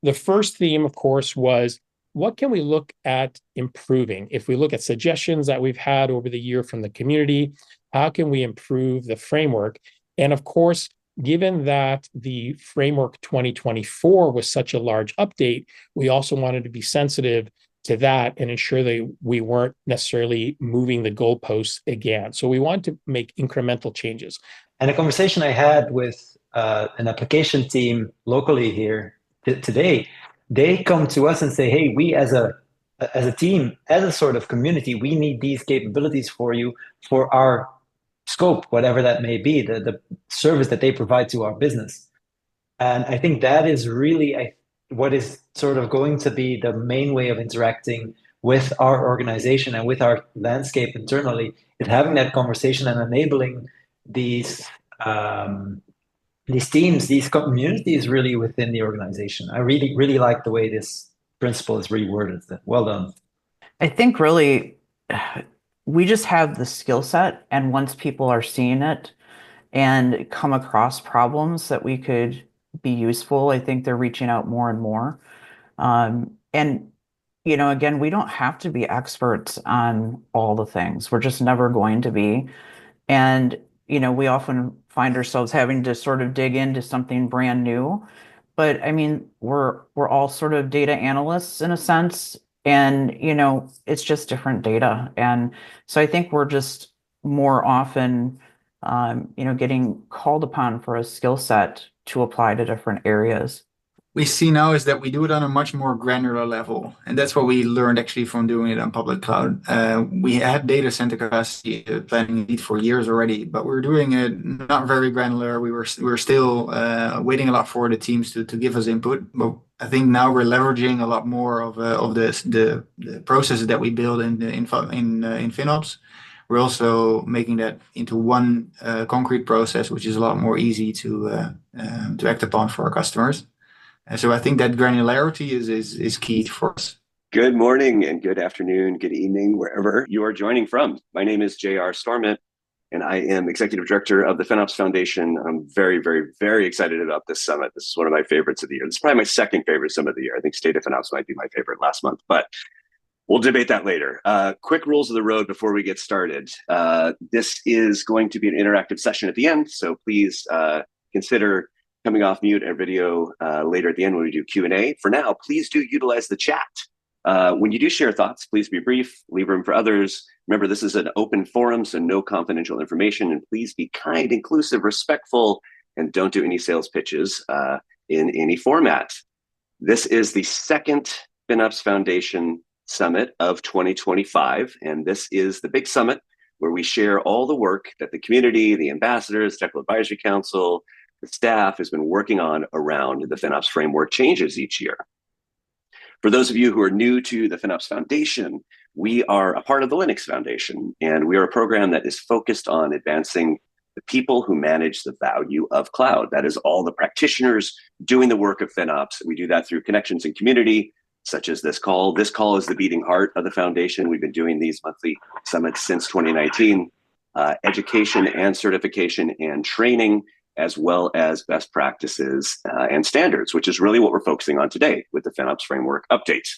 The first theme, of course, was what can we look at improving? If we look at suggestions that we've had over the year from the community, how can we improve the framework? And of course, given that the framework 2024 was such a large update, we also wanted to be sensitive to that and ensure that we weren't necessarily moving the goalposts again. So we wanted to make incremental changes. And a conversation I had with an application team locally here today, they come to us and say, hey, we as a team, as a sort of community, we need these capabilities for you for our scope, whatever that may be, the service that they provide to our business. And I think that is really what is sort of going to be the main way of interacting with our organization and with our landscape internally, is having that conversation and enabling these teams, these communities really within the organization. I really, really like the way this principle is reworded. Well done. I think really we just have the skill set, and once people are seeing it and come across problems that we could be useful, I think they're reaching out more and more. And again, we don't have to be experts on all the things. We're just never going to be. And we often find ourselves having to sort of dig into something brand new. But I mean, we're all sort of data analysts in a sense, and it's just different data. And so I think we're just more often getting called upon for a skill set to apply to different areas. We see now is that we do it on a much more granular level. And that's what we learned actually from doing it on public cloud. We had data center capacity planning indeed for years already, but we're doing it not very granular. We were still waiting a lot for the teams to give us input. But I think now we're leveraging a lot more of the processes that we build in FinOps. We're also making that into one concrete process, which is a lot more easy to act upon for our customers. And so I think that granularity is key for us. Good morning and good afternoon, good evening, wherever you are joining from. My name is J.R. Stormont, and I am Executive Director of the FinOps Foundation. I'm very, very, very excited about this summit. This is one of my favorites of the year. This is probably my second favorite summit of the year. I think State of FinOps might be my favorite last month, but we'll debate that later. Quick rules of the road before we get started. This is going to be an interactive session at the end, so please consider coming off mute and video later at the end when we do Q&A. For now, please do utilize the chat. When you do share thoughts, please be brief, leave room for others. Remember, this is an open forum, so no confidential information, and please be kind, inclusive, respectful, and don't do any sales pitches in any format. This is the second FinOps Foundation Summit of 2025, and this is the big summit where we share all the work that the community, the ambassadors, Technical Advisory Council, the staff has been working on around the FinOps framework changes each year. For those of you who are new to the FinOps Foundation, we are a part of the Linux Foundation, and we are a program that is focused on advancing the people who manage the value of cloud. That is all the practitioners doing the work of FinOps. We do that through connections and community, such as this call. This call is the beating heart of the foundation. We've been doing these monthly summits since 2019. Education and certification and training, as well as best practices and standards, which is really what we're focusing on today with the FinOps Framework updates.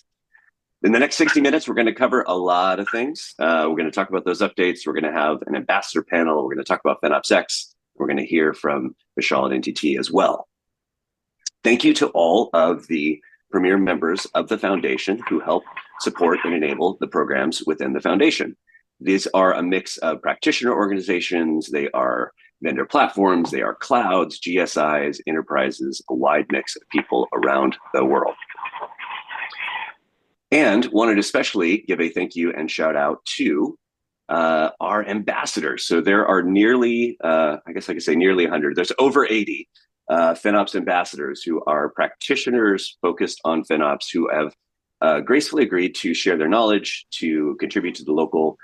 In the next 60 minutes, we're going to cover a lot of things. We're going to talk about those updates. We're going to have an ambassador panel. We're going to talk about FinOps X. We're going to hear from Vishal and NTT as well. Thank you to all of the premier members of the foundation who help support and enable the programs within the foundation. These are a mix of practitioner organizations. They are vendor platforms, they are clouds, GSIs, enterprises, a wide mix of people around the world. And wanted to especially give a thank you and shout out to our ambassadors. So there are nearly, I guess I could say nearly 100, there's over 80 FinOps ambassadors who are practitioners focused on FinOps who have gracefully agreed to share their knowledge, to contribute to the local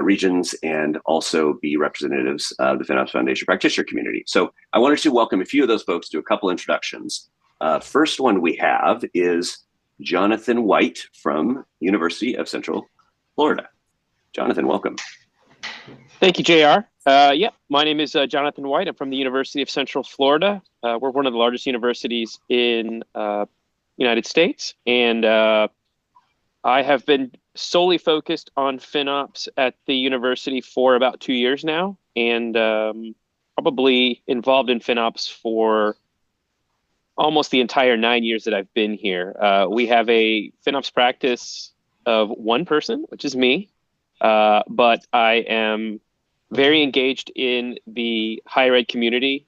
regions, and also be representatives of the FinOps Foundation practitioner community. So I wanted to welcome a few of those folks to a couple introductions. First one we have is Jonathan White from University of Central Florida. Jonathan, welcome. Thank you, JR. My name is Jonathan White. I'm from the University of Central Florida. We're one of the largest universities in United States, and I have been solely focused on FinOps at the university for about 2 years now, and probably involved in FinOps for almost the entire 9 years that I've been here. We have a FinOps practice of one person, which is me, but I am very engaged in the higher ed community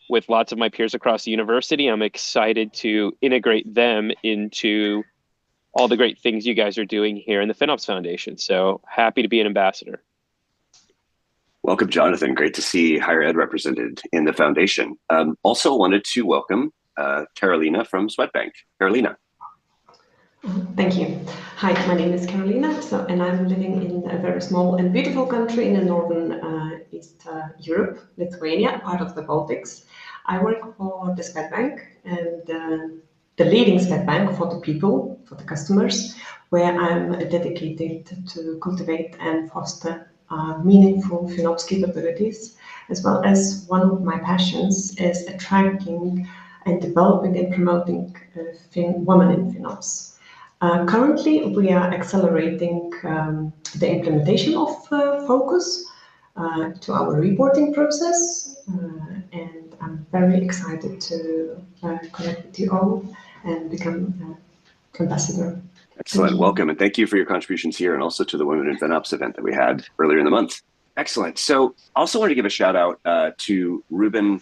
with lots of my peers across the university. I'm excited to integrate them into all the great things you guys are doing here in the FinOps Foundation. So happy to be an ambassador. Welcome, Jonathan. Great to see higher ed represented in the foundation. Also wanted to welcome Carolina from Swedbank. Carolina. Thank you. Hi, my name is Carolina, and I'm living in a very small and beautiful country in the northern East Europe, Lithuania, part of the Baltics. I work for the Swedbank, and the leading Swedbank for the people, for the customers, where I'm dedicated to cultivate and foster meaningful FinOps capabilities, as well as one of my passions is attracting and developing and promoting women in FinOps. Currently, we are accelerating the implementation of Focus to our reporting process, and I'm very excited to connect with you all and become ambassador. Excellent. Welcome. And thank you for your contributions here and also to the Women in FinOps event that we had earlier in the month. Excellent. So also wanted to give a shout out to Ruben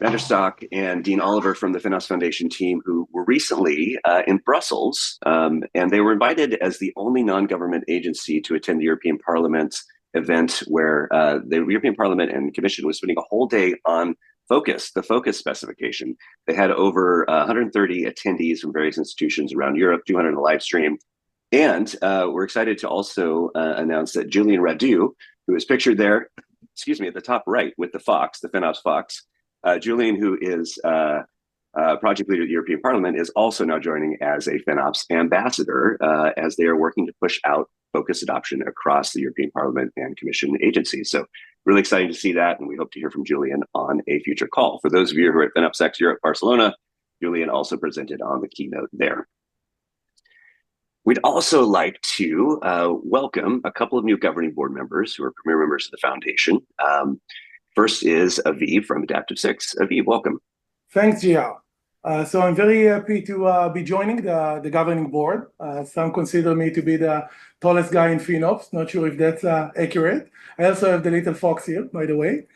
Vanderstock and Dean Oliver from the FinOps Foundation team, who were recently in Brussels, and they were invited as the only non-government agency to attend the European Parliament event, where the European Parliament and Commission was spending a whole day on Focus, the Focus specification. They had over 130 attendees from various institutions around Europe, 200 in the live stream. And we're excited to also announce that Julian Radu, who is pictured there, excuse me, at the top right with the Fox, the FinOps Fox, Julian, who is project leader at the European Parliament, is also now joining as a FinOps ambassador as they are working to push out Focus adoption across the European Parliament and Commission agencies. So really exciting to see that, and we hope to hear from Julian on a future call. For those of you who are at FinOps X Europe Barcelona, Julian also presented on the keynote there. We'd also like to welcome a couple of new governing board members who are premier members of the foundation. First is Aviv from Adaptive 6. Aviv, welcome. Thanks, JR. So I'm very happy to be joining the governing board. Some consider me to be the tallest guy in FinOps. Not sure if that's accurate. I also have the little fox here, by the way.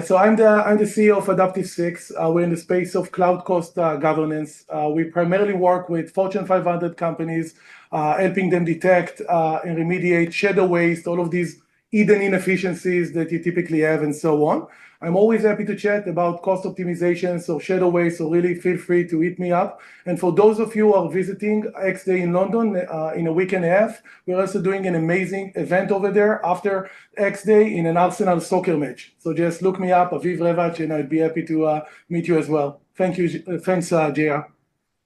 So I'm the CEO of Adaptive 6. We're in the space of cloud cost governance. We primarily work with Fortune 500 companies, helping them detect and remediate shadow waste, all of these hidden inefficiencies that you typically have, and so on. I'm always happy to chat about cost optimizations or shadow waste, so really feel free to hit me up. And for those of you who are visiting X Day in London in a week and a half, we're also doing an amazing event over there after X Day in an Arsenal soccer match. So just look me up, Aviv Revac, and I'd be happy to meet you as well. Thank you. Thanks, JR.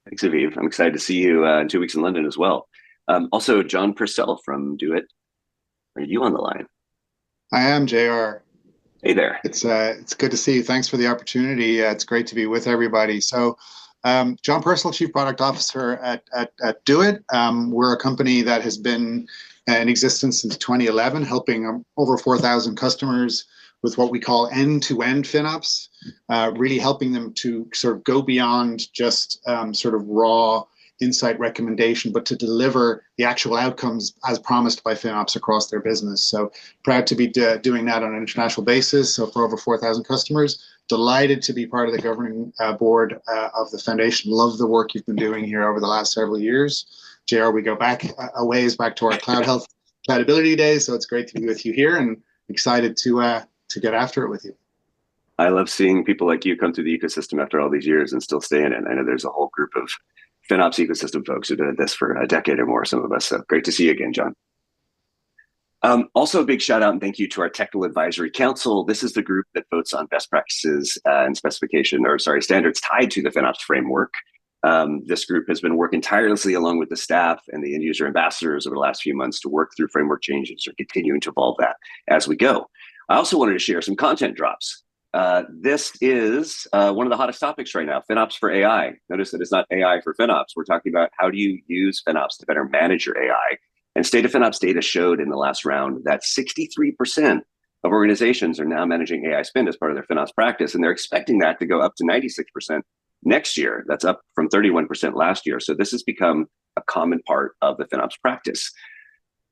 Thanks, Aviv. I'm excited to see you in 2 weeks in London as well. Also, John Purcell from Do It. Are you on the line? I am, JR. Hey there. It's good to see you. Thanks for the opportunity. It's great to be with everybody. So, John Purcell, Chief Product Officer at Do It. We're a company that has been in existence since 2011, helping over 4,000 customers with what we call end-to-end FinOps, really helping them to sort of go beyond just sort of raw insight recommendation, but to deliver the actual outcomes as promised by FinOps across their business. So proud to be doing that on an international basis. So for over 4,000 customers, delighted to be part of the governing board of the foundation. Love the work you've been doing here over the last several years. JR, we go back a ways back to our cloud health cloudability days. So it's great to be with you here and excited to get after it with you. I love seeing people like you come through the ecosystem after all these years and still stay in it. I know there's a whole group of FinOps ecosystem folks who did this for a decade or more, some of us. So great to see you again, John. Also, a big shout out and thank you to our Technical Advisory Council. This is the group that votes on best practices and standards tied to the FinOps framework. This group has been working tirelessly along with the staff and the end user ambassadors over the last few months to work through framework changes or continuing to evolve that as we go. I also wanted to share some content drops. This is one of the hottest topics right now, FinOps for AI. Notice that it's not AI for FinOps. We're talking about how do you use FinOps to better manage your AI. And State of FinOps data showed in the last round that 63% of organizations are now managing AI spend as part of their FinOps practice, and they're expecting that to go up to 96% next year. That's up from 31% last year. So this has become a common part of the FinOps practice.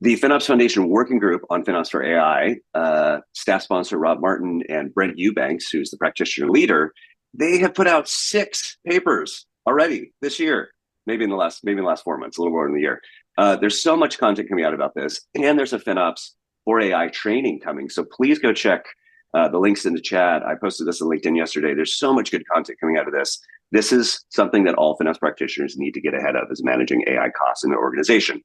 The FinOps Foundation Working Group on FinOps for AI, staff sponsor Rob Martin and Brent Eubanks, who's the practitioner leader, they have put out 6 papers already this year, maybe in the last 4 months, a little more than a year. There's so much content coming out about this, and there's a FinOps for AI training coming. So please go check the links in the chat. I posted this on LinkedIn yesterday. There's so much good content coming out of this. This is something that all FinOps practitioners need to get ahead of, is managing AI costs in their organization.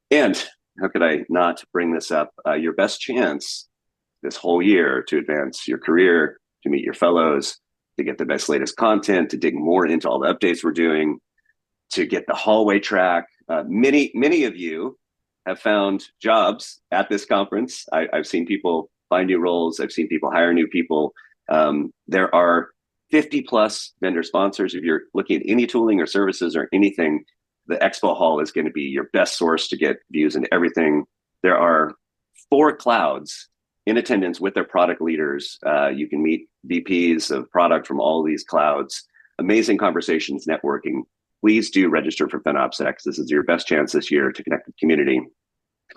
And how could I not bring this up? Your best chance this whole year to advance your career, to meet your fellows, to get the best latest content, to dig more into all the updates we're doing, to get the hallway track. Many of you have found jobs at this conference. I've seen people find new roles. I've seen people hire new people. There are 50 plus vendor sponsors. If you're looking at any tooling or services or anything, the expo hall is going to be your best source to get views into everything. There are 4 clouds in attendance with their product leaders. You can meet VPs of product from all of these clouds. Amazing conversations, networking. Please do register for FinOps X. This is your best chance this year to connect with the community.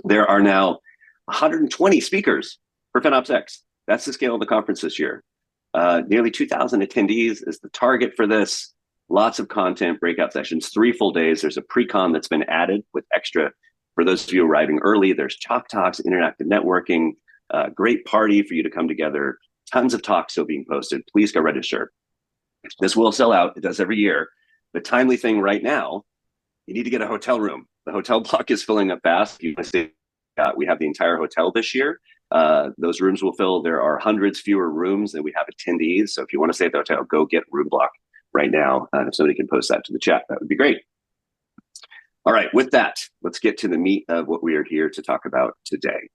There are now 120 speakers for FinOps X. That's the scale of the conference this year. Nearly 2,000 attendees is the target for this. Lots of content, breakout sessions, 3 full days. There's a pre-con that's been added with extra. For those of you arriving early, there's chalk talks, interactive networking, great party for you to come together. Tons of talks still being posted. Please go register. This will sell out. It does every year. The timely thing right now, you need to get a hotel room. The hotel block is filling up fast. You want to say, we have the entire hotel this year. Those rooms will fill. There are hundreds fewer rooms than we have attendees. So if you want to stay at the hotel, go get room block right now. And if somebody can post that to the chat, that would be great. All right, with that, let's get to the meat of what we are here to talk about today.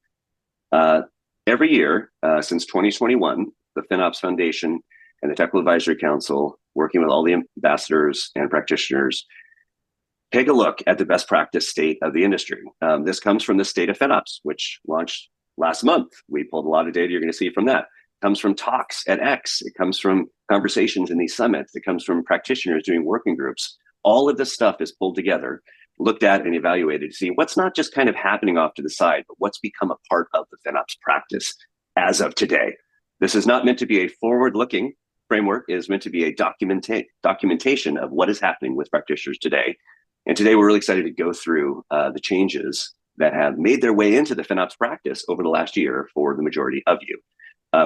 Every year since 2021, the FinOps Foundation and the Technical Advisory Council, working with all the ambassadors and practitioners, take a look at the best practice state of the industry. This comes from the State of FinOps, which launched last month. We pulled a lot of data you're going to see from that. It comes from talks at X. It comes from conversations in these summits. It comes from practitioners doing working groups. All of this stuff is pulled together, looked at and evaluated to see what's not just kind of happening off to the side, but what's become a part of the FinOps practice as of today. This is not meant to be a forward-looking framework. It is meant to be a documentation of what is happening with practitioners today. And today we're really excited to go through the changes that have made their way into the FinOps practice over the last year for the majority of you.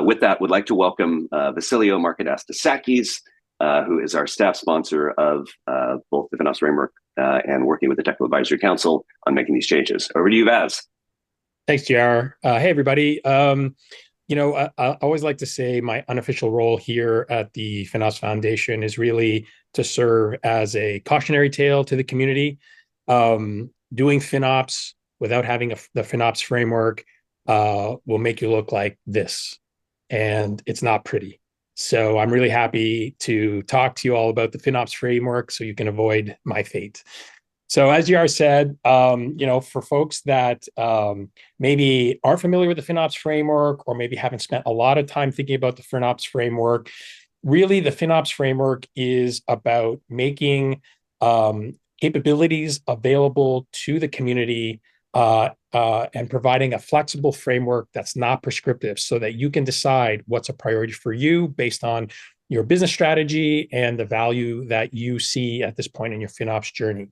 With that, would like to welcome Vasilio Markadastakis, who is our staff sponsor of both the FinOps Framework and working with the Technical Advisory Council on making these changes. Over to you, Vaz. Thanks, JR. Hey, everybody. I always like to say my unofficial role here at the FinOps Foundation is really to serve as a cautionary tale to the community. Doing FinOps without having the FinOps framework will make you look like this, and it's not pretty. So I'm really happy to talk to you all about the FinOps framework so you can avoid my fate. So as JR said, for folks that maybe aren't familiar with the FinOps framework or maybe haven't spent a lot of time thinking about the FinOps framework, really the FinOps framework is about making capabilities available to the community and providing a flexible framework that's not prescriptive so that you can decide what's a priority for you based on your business strategy and the value that you see at this point in your FinOps journey.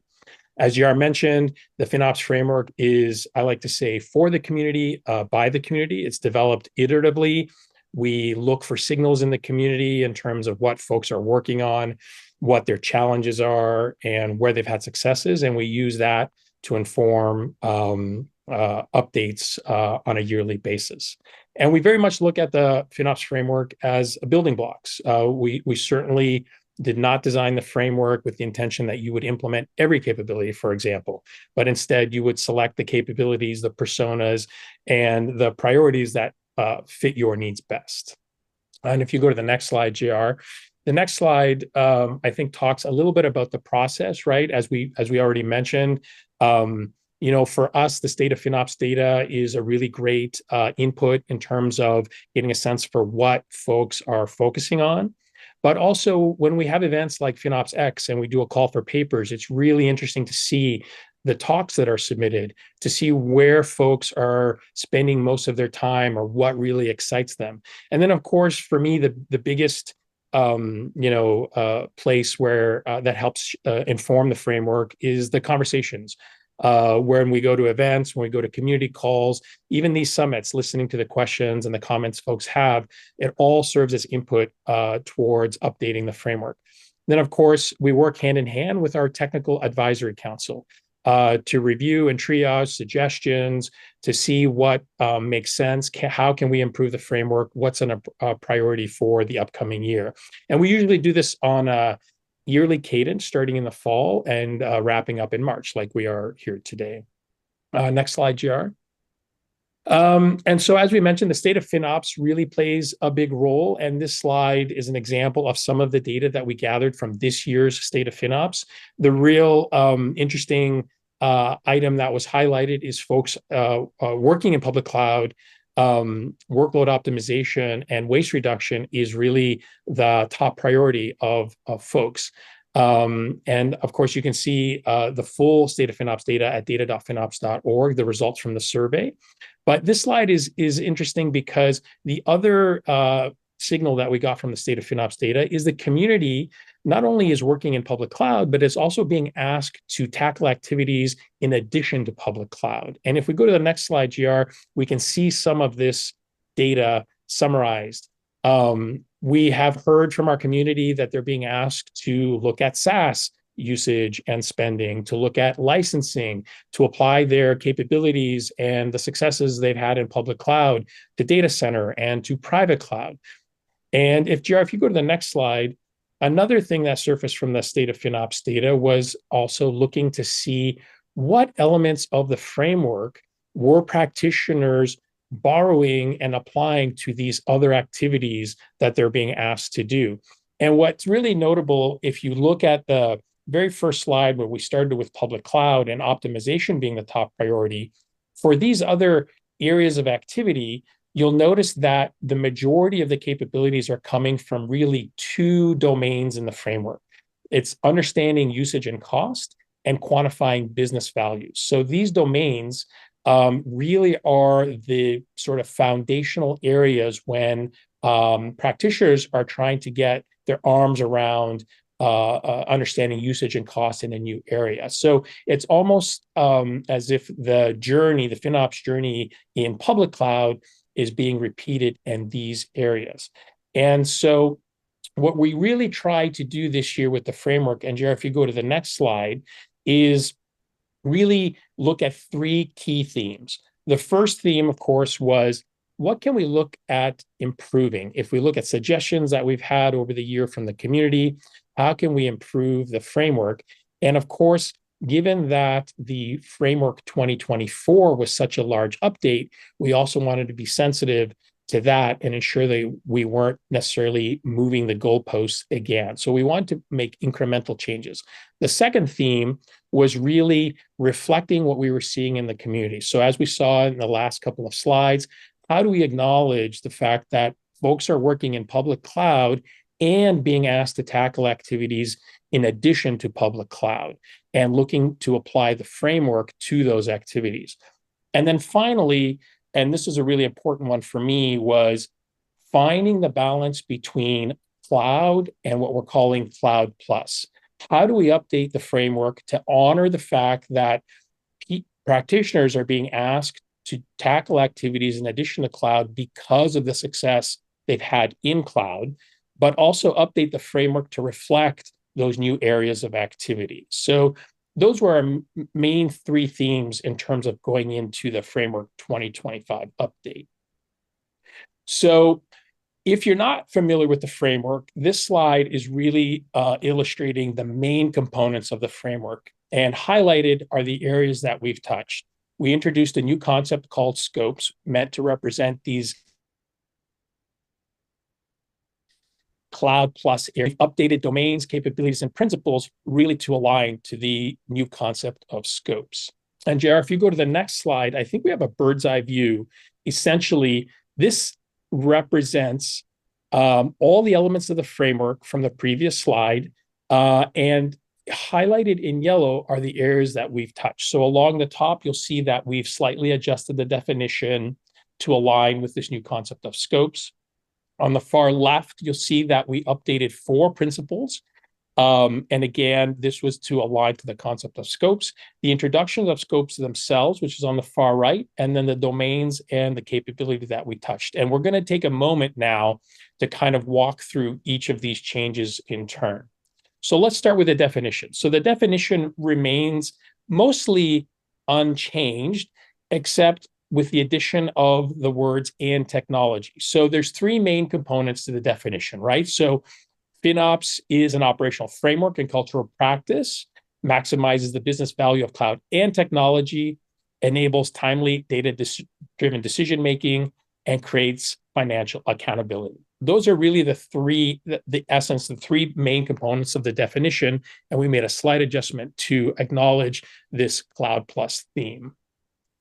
As JR mentioned, the FinOps framework is, I like to say, for the community, by the community. It's developed iteratively. We look for signals in the community in terms of what folks are working on, what their challenges are, and where they've had successes. And we use that to inform updates on a yearly basis. And we very much look at the FinOps framework as a building blocks. We certainly did not design the framework with the intention that you would implement every capability, for example, but instead you would select the capabilities, the personas, and the priorities that fit your needs best. And if you go to the next slide, JR, the next slide, I think, talks a little bit about the process, right? As we already mentioned, for us, the State of FinOps data is a really great input in terms of getting a sense for what folks are focusing on. But also, when we have events like FinOps X and we do a call for papers, it's really interesting to see the talks that are submitted, to see where folks are spending most of their time or what really excites them. And then, of course, for me, the biggest place where that helps inform the framework is the conversations. When we go to events, when we go to community calls, even these summits, listening to the questions and the comments folks have, it all serves as input towards updating the framework. Then, of course, we work hand in hand with our technical advisory council to review and triage suggestions, to see what makes sense, how can we improve the framework, what's a priority for the upcoming year. And we usually do this on a yearly cadence, starting in the fall and wrapping up in March, like we are here today. Next slide, GR. And so, as we mentioned, the State of FinOps really plays a big role. And this slide is an example of some of the data that we gathered from this year's State of FinOps. The real interesting item that was highlighted is folks working in public cloud. Workload optimization and waste reduction is really the top priority of folks. And of course, you can see the full State of FinOps data at data.finops.org, the results from the survey. But this slide is interesting because the other signal that we got from the State of FinOps data is the community not only is working in public cloud, but it's also being asked to tackle activities in addition to public cloud. And if we go to the next slide, GR, we can see some of this data summarized. We have heard from our community that they're being asked to look at SaaS usage and spending, to look at licensing, to apply their capabilities and the successes they've had in public cloud to data center and to private cloud. And if you go to the next slide, another thing that surfaced from the State of FinOps data was also looking to see what elements of the framework were practitioners borrowing and applying to these other activities that they're being asked to do. And what's really notable, if you look at the very first slide where we started with public cloud and optimization being the top priority, for these other areas of activity, you'll notice that the majority of the capabilities are coming from really two domains in the framework. It's understanding usage and cost and quantifying business value. So these domains really are the sort of foundational areas when practitioners are trying to get their arms around understanding usage and cost in a new area. So it's almost as if the FinOps journey in public cloud is being repeated in these areas. And so what we really tried to do this year with the framework, and Jared, if you go to the next slide, is really look at three key themes. The first theme, of course, was what can we look at improving? If we look at suggestions that we've had over the year from the community, how can we improve the framework? And of course, given that the framework 2024 was such a large update, we also wanted to be sensitive to that and ensure that we weren't necessarily moving the goalposts again. So we wanted to make incremental changes. The second theme was really reflecting what we were seeing in the community. So as we saw in the last couple of slides, how do we acknowledge the fact that folks are working in public cloud and being asked to tackle activities in addition to public cloud and looking to apply the framework to those activities? And then finally, and this is a really important one for me, was finding the balance between cloud and what we're calling cloud plus. How do we update the framework to honor the fact that practitioners are being asked to tackle activities in addition to cloud because of the success they've had in cloud, but also update the framework to reflect those new areas of activity? So those were our main three themes in terms of going into the Framework 2025 update. So if you're not familiar with the framework, this slide is really illustrating the main components of the framework, and highlighted are the areas that we've touched. We introduced a new concept called scopes, meant to represent these cloud plus area, updated domains, capabilities, and principles really to align to the new concept of scopes. And JR, if you go to the next slide, I think we have a bird's eye view. Essentially, this represents all the elements of the framework from the previous slide, and highlighted in yellow are the areas that we've touched. So along the top, you'll see that we've slightly adjusted the definition to align with this new concept of scopes. On the far left, you'll see that we updated 4 principles. And again, this was to align to the concept of scopes, the introduction of scopes themselves, which is on the far right, and then the domains and the capability that we touched. And we're going to take a moment now to kind of walk through each of these changes in turn. So let's start with the definition. So the definition remains mostly unchanged, except with the addition of the words and technology. So there's 3 main components to the definition, right? So FinOps is an operational framework and cultural practice, maximizes the business value of cloud and technology, enables timely data-driven decision-making, and creates financial accountability. Those are really the essence, the 3 main components of the definition, and we made a slight adjustment to acknowledge this cloud plus theme.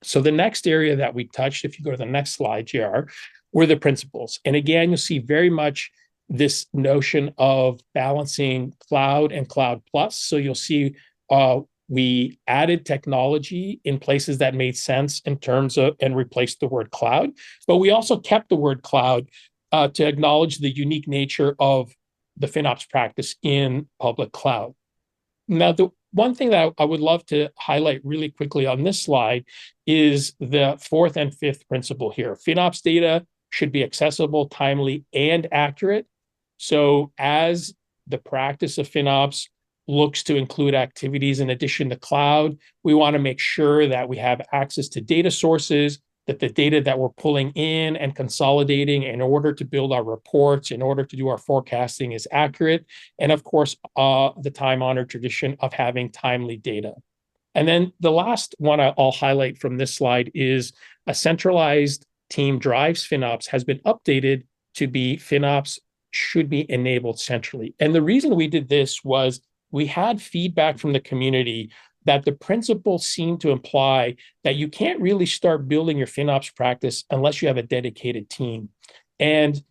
So the next area that we touched, if you go to the next slide, JR, were the principles. And again, you'll see very much this notion of balancing cloud and cloud plus. So you'll see we added technology in places that made sense in terms of, and replaced the word cloud, but we also kept the word cloud to acknowledge the unique nature of the FinOps practice in public cloud. Now, the one thing that I would love to highlight really quickly on this slide is the 4th and 5th principle here. FinOps data should be accessible, timely, and accurate. So as the practice of FinOps looks to include activities in addition to cloud, we want to make sure that we have access to data sources, that the data that we're pulling in and consolidating in order to build our reports, in order to do our forecasting is accurate. And of course, the time-honored tradition of having timely data. And then the last one I'll highlight from this slide is a centralized team drives FinOps has been updated to be FinOps should be enabled centrally. And the reason we did this was we had feedback from the community that the principles seem to imply that you can't really start building your FinOps practice unless you have a dedicated team. And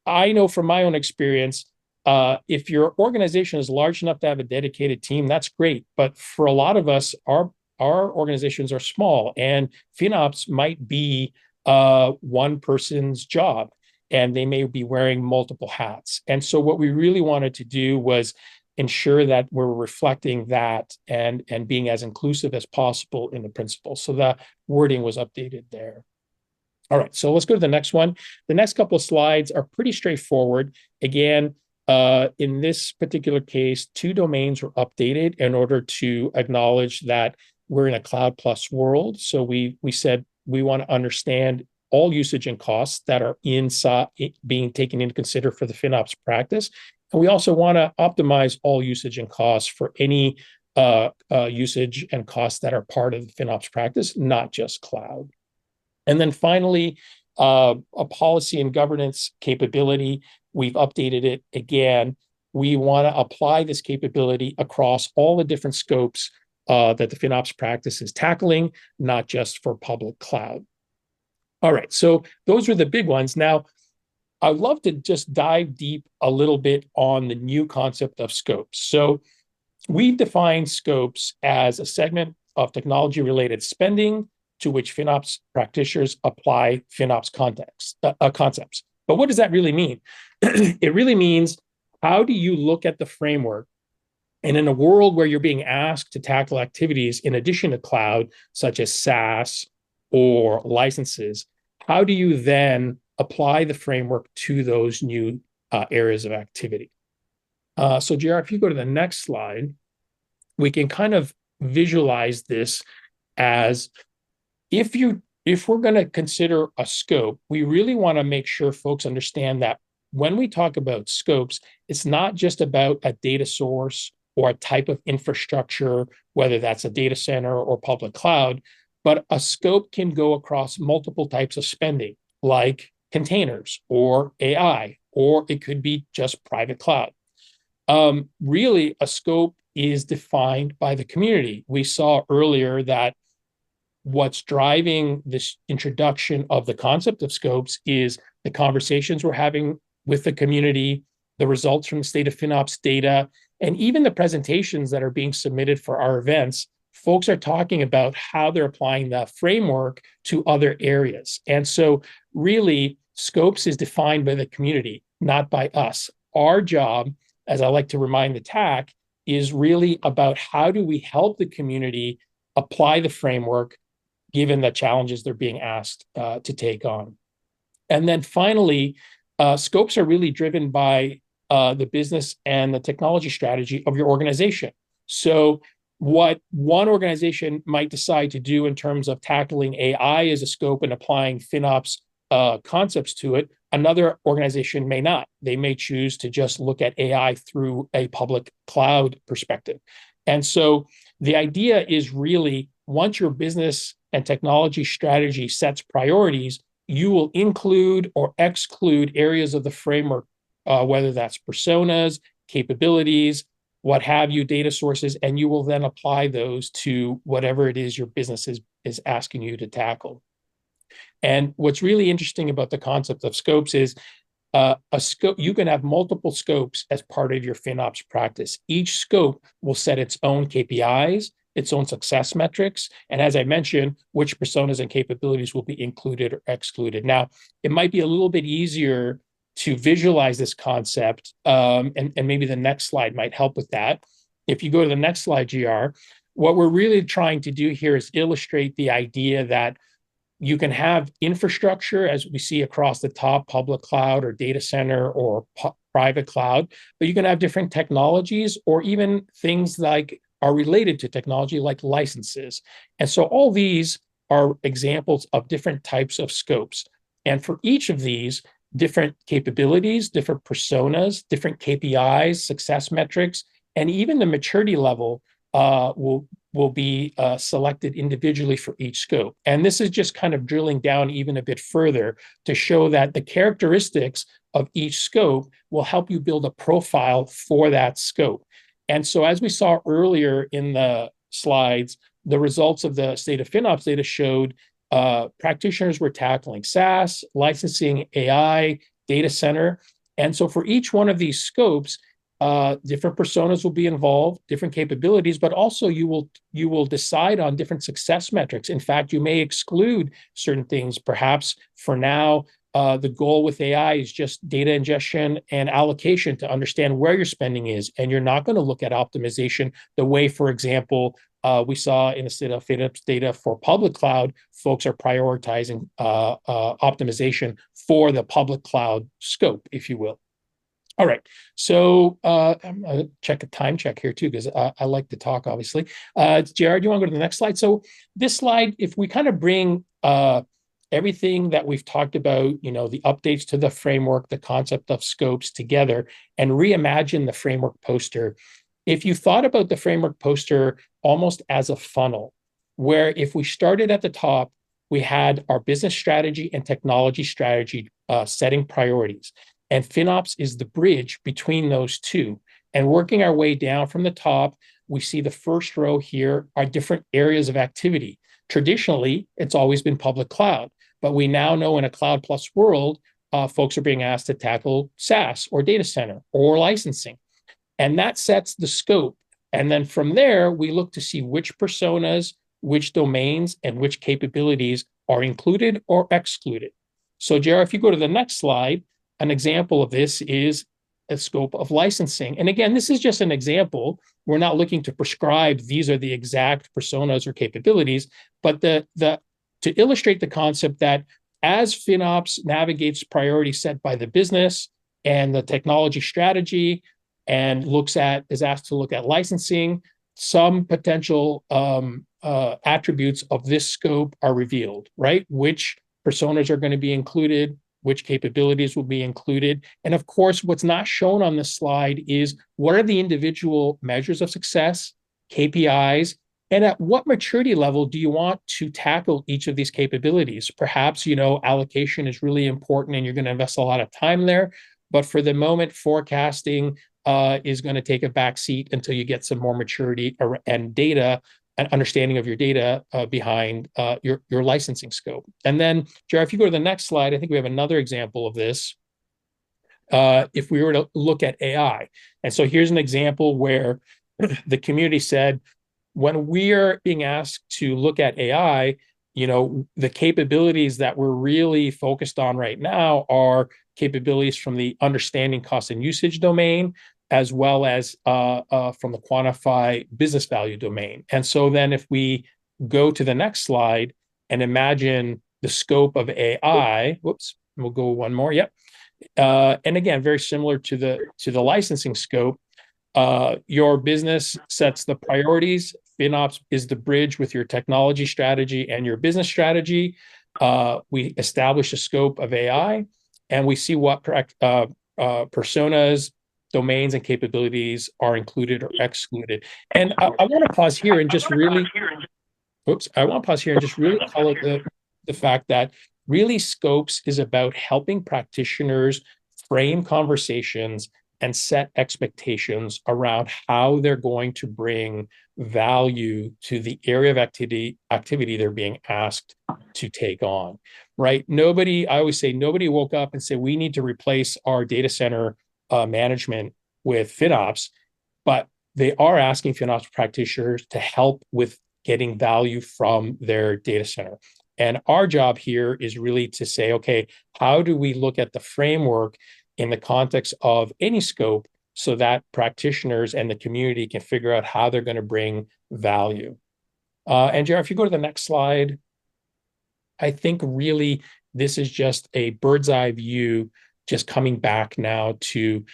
I know from my own experience, if your organization is large enough to have a dedicated team, that's great. But for a lot of us, our organizations are small, and FinOps might be one person's job, and they may be wearing multiple hats. And so what we really wanted to do was ensure that we're reflecting that and being as inclusive as possible in the principles. So the wording was updated there. All right, so let's go to the next one. The next couple of slides are pretty straightforward. Again, in this particular case, 2 domains were updated in order to acknowledge that we're in a cloud plus world. So we said we want to understand all usage and costs that are being taken into consider for the FinOps practice. And we also want to optimize all usage and costs for any usage and costs that are part of the FinOps practice, not just cloud. And then finally, a policy and governance capability, we've updated it again. We want to apply this capability across all the different scopes that the FinOps practice is tackling, not just for public cloud. All right, so those are the big ones. Now, I'd love to just dive deep a little bit on the new concept of scopes. So we've defined scopes as a segment of technology-related spending to which FinOps practitioners apply FinOps concepts. But what does that really mean? It really means, how do you look at the framework, and in a world where you're being asked to tackle activities in addition to cloud, such as SaaS or licenses, how do you then apply the framework to those new areas of activity? So JR, if you go to the next slide, we can kind of visualize this as if we're going to consider a scope, we really want to make sure folks understand that when we talk about scopes, it's not just about a data source or a type of infrastructure, whether that's a data center or public cloud, but a scope can go across multiple types of spending, like containers or AI or it could be just private cloud. Really, a scope is defined by the community. We saw earlier that what's driving this introduction of the concept of scopes is the conversations we're having with the community, the results from the State of FinOps data, and even the presentations that are being submitted for our events. Folks are talking about how they're applying the framework to other areas. And so really, scopes is defined by the community, not by us. Our job, as I like to remind the TAC, is really about how do we help the community apply the framework given the challenges they're being asked to take on. And then finally, scopes are really driven by the business and the technology strategy of your organization. So what one organization might decide to do in terms of tackling AI as a scope and applying FinOps concepts to it, another organization may not. They may choose to just look at AI through a public cloud perspective. And so the idea is really, once your business and technology strategy sets priorities, you will include or exclude areas of the framework, whether that's personas, capabilities, what have you, data sources, and you will then apply those to whatever it is your business is asking you to tackle. And what's really interesting about the concept of scopes is a scope, you can have multiple scopes as part of your FinOps practice. Each scope will set its own KPIs, its own success metrics, and as I mentioned, which personas and capabilities will be included or excluded. Now, it might be a little bit easier to visualize this concept, and maybe the next slide might help with that. If you go to the next slide, GR, what we're really trying to do here is illustrate the idea that you can have infrastructure, as we see across the top, public cloud or data center or private cloud, but you can have different technologies or even things like are related to technology like licenses. And so all these are examples of different types of scopes. And for each of these, different capabilities, different personas, different KPIs, success metrics, and even the maturity level will be selected individually for each scope. And this is just kind of drilling down even a bit further to show that the characteristics of each scope will help you build a profile for that scope. And so as we saw earlier in the slides, the results of the State of FinOps data showed practitioners were tackling SaaS, licensing, AI, data center. And so for each one of these scopes, different personas will be involved, different capabilities, but also you will decide on different success metrics. In fact, you may exclude certain things. Perhaps for now, the goal with AI is just data ingestion and allocation to understand where your spending is. And you're not going to look at optimization the way, for example, we saw in the State of FinOps data for public cloud, folks are prioritizing optimization for the public cloud scope, if you will. All right, so I'm going to check a time check here too, because I like to talk, obviously. Jared, you want to go to the next slide? So this slide, if we kind of bring everything that we've talked about, you know, the updates to the framework, the concept of scopes together, and reimagine the framework poster. If you thought about the framework poster almost as a funnel, where if we started at the top, we had our business strategy and technology strategy setting priorities. And FinOps is the bridge between those two. And working our way down from the top, we see the first row here are different areas of activity. Traditionally, it's always been public cloud, but we now know in a cloud plus world, folks are being asked to tackle SaaS or data center or licensing. And that sets the scope. And then from there, we look to see which personas, which domains, and which capabilities are included or excluded. So, Jared, if you go to the next slide, an example of this is a scope of licensing. And again, this is just an example. We're not looking to prescribe these are the exact personas or capabilities, but to illustrate the concept that as FinOps navigates priorities set by the business and the technology strategy and is asked to look at licensing, some potential attributes of this scope are revealed, right? Which personas are going to be included, which capabilities will be included. And of course, what's not shown on this slide is what are the individual measures of success, KPIs, and at what maturity level do you want to tackle each of these capabilities? Perhaps, you know, allocation is really important and you're going to invest a lot of time there. But for the moment, forecasting is going to take a back seat until you get some more maturity and data and understanding of your data behind your licensing scope. And then, Jared, if you go to the next slide, I think we have another example of this. If we were to look at AI. And so here's an example where the community said, when we are being asked to look at AI, the capabilities that we're really focused on right now are capabilities from the understanding cost and usage domain, as well as from the quantify business value domain. And so then if we go to the next slide and imagine the scope of AI, whoops, we'll go one more, yep. And again, very similar to the licensing scope, your business sets the priorities. FinOps is the bridge with your technology strategy and your business strategy. We establish a scope of AI, and we see what personas, domains, and capabilities are included or excluded. And I want to pause here and just really, call it the fact that really scopes is about helping practitioners frame conversations and set expectations around how they're going to bring value to the area of activity they're being asked to take on, right? I always say, nobody woke up and said, we need to replace our data center management with FinOps, but they are asking FinOps practitioners to help with getting value from their data center. And our job here is really to say, okay, how do we look at the framework in the context of any scope so that practitioners and the community can figure out how they're going to bring value? And Jared, if you go to the next slide, I think really this is just a bird's eye view, just coming back now to,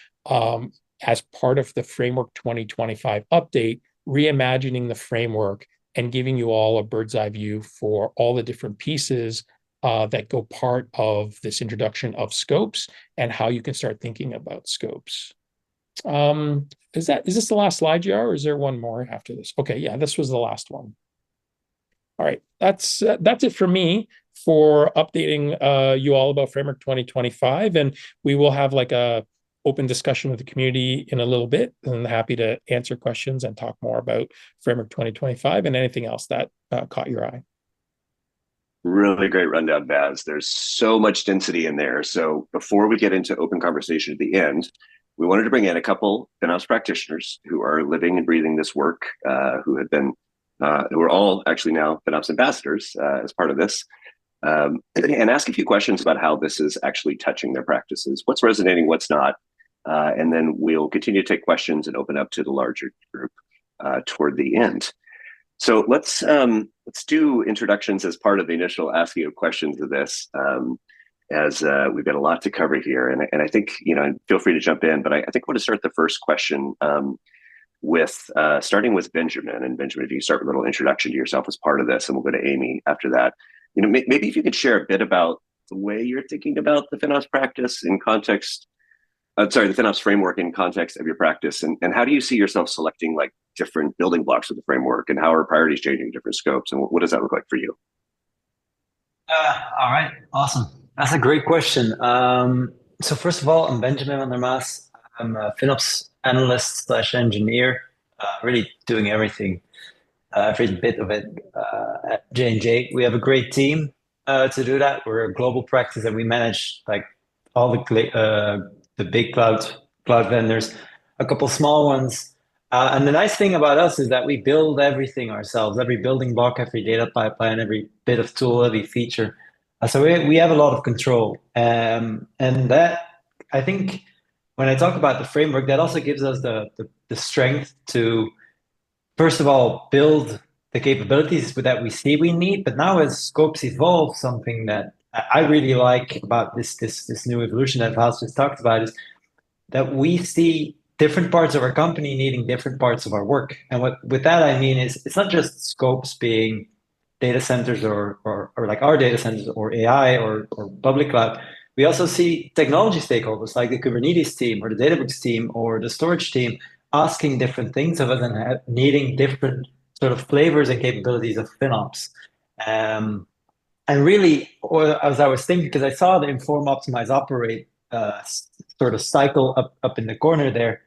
as part of the Framework 2025 update, reimagining the framework and giving you all a bird's eye view for all the different pieces that go part of this introduction of scopes and how you can start thinking about scopes. Is this the last slide, JR, or is there one more after this? Okay, yeah, this was the last one. All right, that's it for me for updating you all about Framework 2025, and we will have like a open discussion with the community in a little bit, and happy to answer questions and talk more about Framework 2025 and anything else that caught your eye. Really great rundown, Baz. There's so much density in there. So before we get into open conversation at the end, we wanted to bring in a couple FinOps practitioners who are living and breathing this work, who are all actually now FinOps ambassadors as part of this, and ask a few questions about how this is actually touching their practices, what's resonating, what's not, and then we'll continue to take questions and open up to the larger group toward the end. So let's do introductions as part of the initial asking of questions of this, as we've got a lot to cover here. And I think, feel free to jump in, but I think I want to start the first question with starting with Benjamin. And Benjamin, if you start with a little introduction to yourself as part of this, and we'll go to Amy after that. Maybe if you could share a bit about the way you're thinking about the FinOps practice in context, the FinOps framework in context of your practice, and how do you see yourself selecting like different building blocks of the framework, and how are priorities changing different scopes, and what does that look like for you? All right, awesome. That's a great question. So first of all, I'm Benjamin van der Maas. I'm a FinOps analyst / engineer, really doing everything, every bit of it at J&J. We have a great team to do that. We're a global practice, and we manage like all the big cloud vendors, a couple small ones. And the nice thing about us is that we build everything ourselves, every building block, every data pipeline, every bit of tool, every feature. So we have a lot of control. And that, I think, when I talk about the framework, that also gives us the strength to, first of all, build the capabilities that we see we need. But now as scopes evolve, something that I really like about this new evolution that Vishal just talked about is that we see different parts of our company needing different parts of our work. And with that I mean is it's not just scopes being data centers or like our data centers or AI or public cloud. We also see technology stakeholders like the Kubernetes team or the Databricks team or the storage team asking different things of us and needing different sort of flavors and capabilities of FinOps. And really, as I was thinking, because I saw the Inform, Optimize, Operate sort of cycle up in the corner there.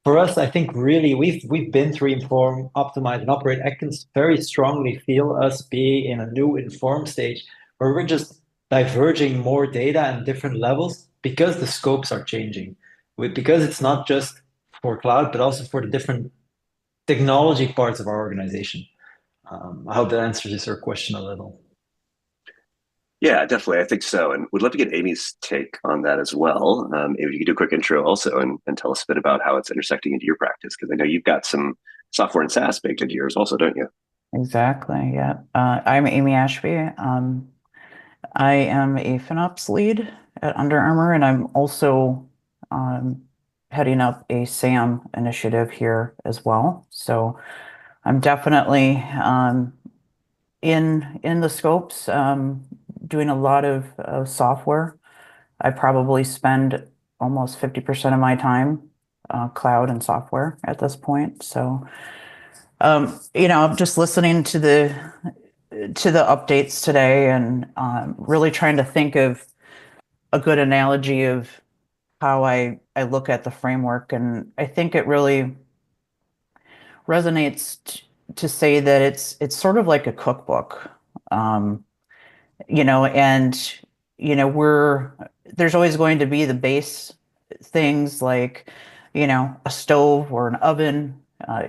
For us, I think really we've been through inform, optimize, and operate. I can very strongly feel us being in a new inform stage where we're just diverging more data and different levels because the scopes are changing. Because it's not just for cloud, but also for the different technology parts of our organization. I hope that answers your question a little. Yeah, definitely. I think so. And would love to get Amy's take on that as well. If you could do a quick intro also and tell us a bit about how it's intersecting into your practice, because I know you've got some software and SaaS baked into yours also, don't you? Exactly. Yeah. I'm Amy Ashby. I am a FinOps lead at Under Armour, and I'm also heading up a SAM initiative here as well. So I'm definitely in the scopes, doing a lot of software. I probably spend almost 50% of my time cloud and software at this point. So, I'm just listening to the updates today and really trying to think of a good analogy of how I look at the framework. And I think it really resonates to say that it's sort of like a cookbook, and there's always going to be the base things like, a stove or an oven,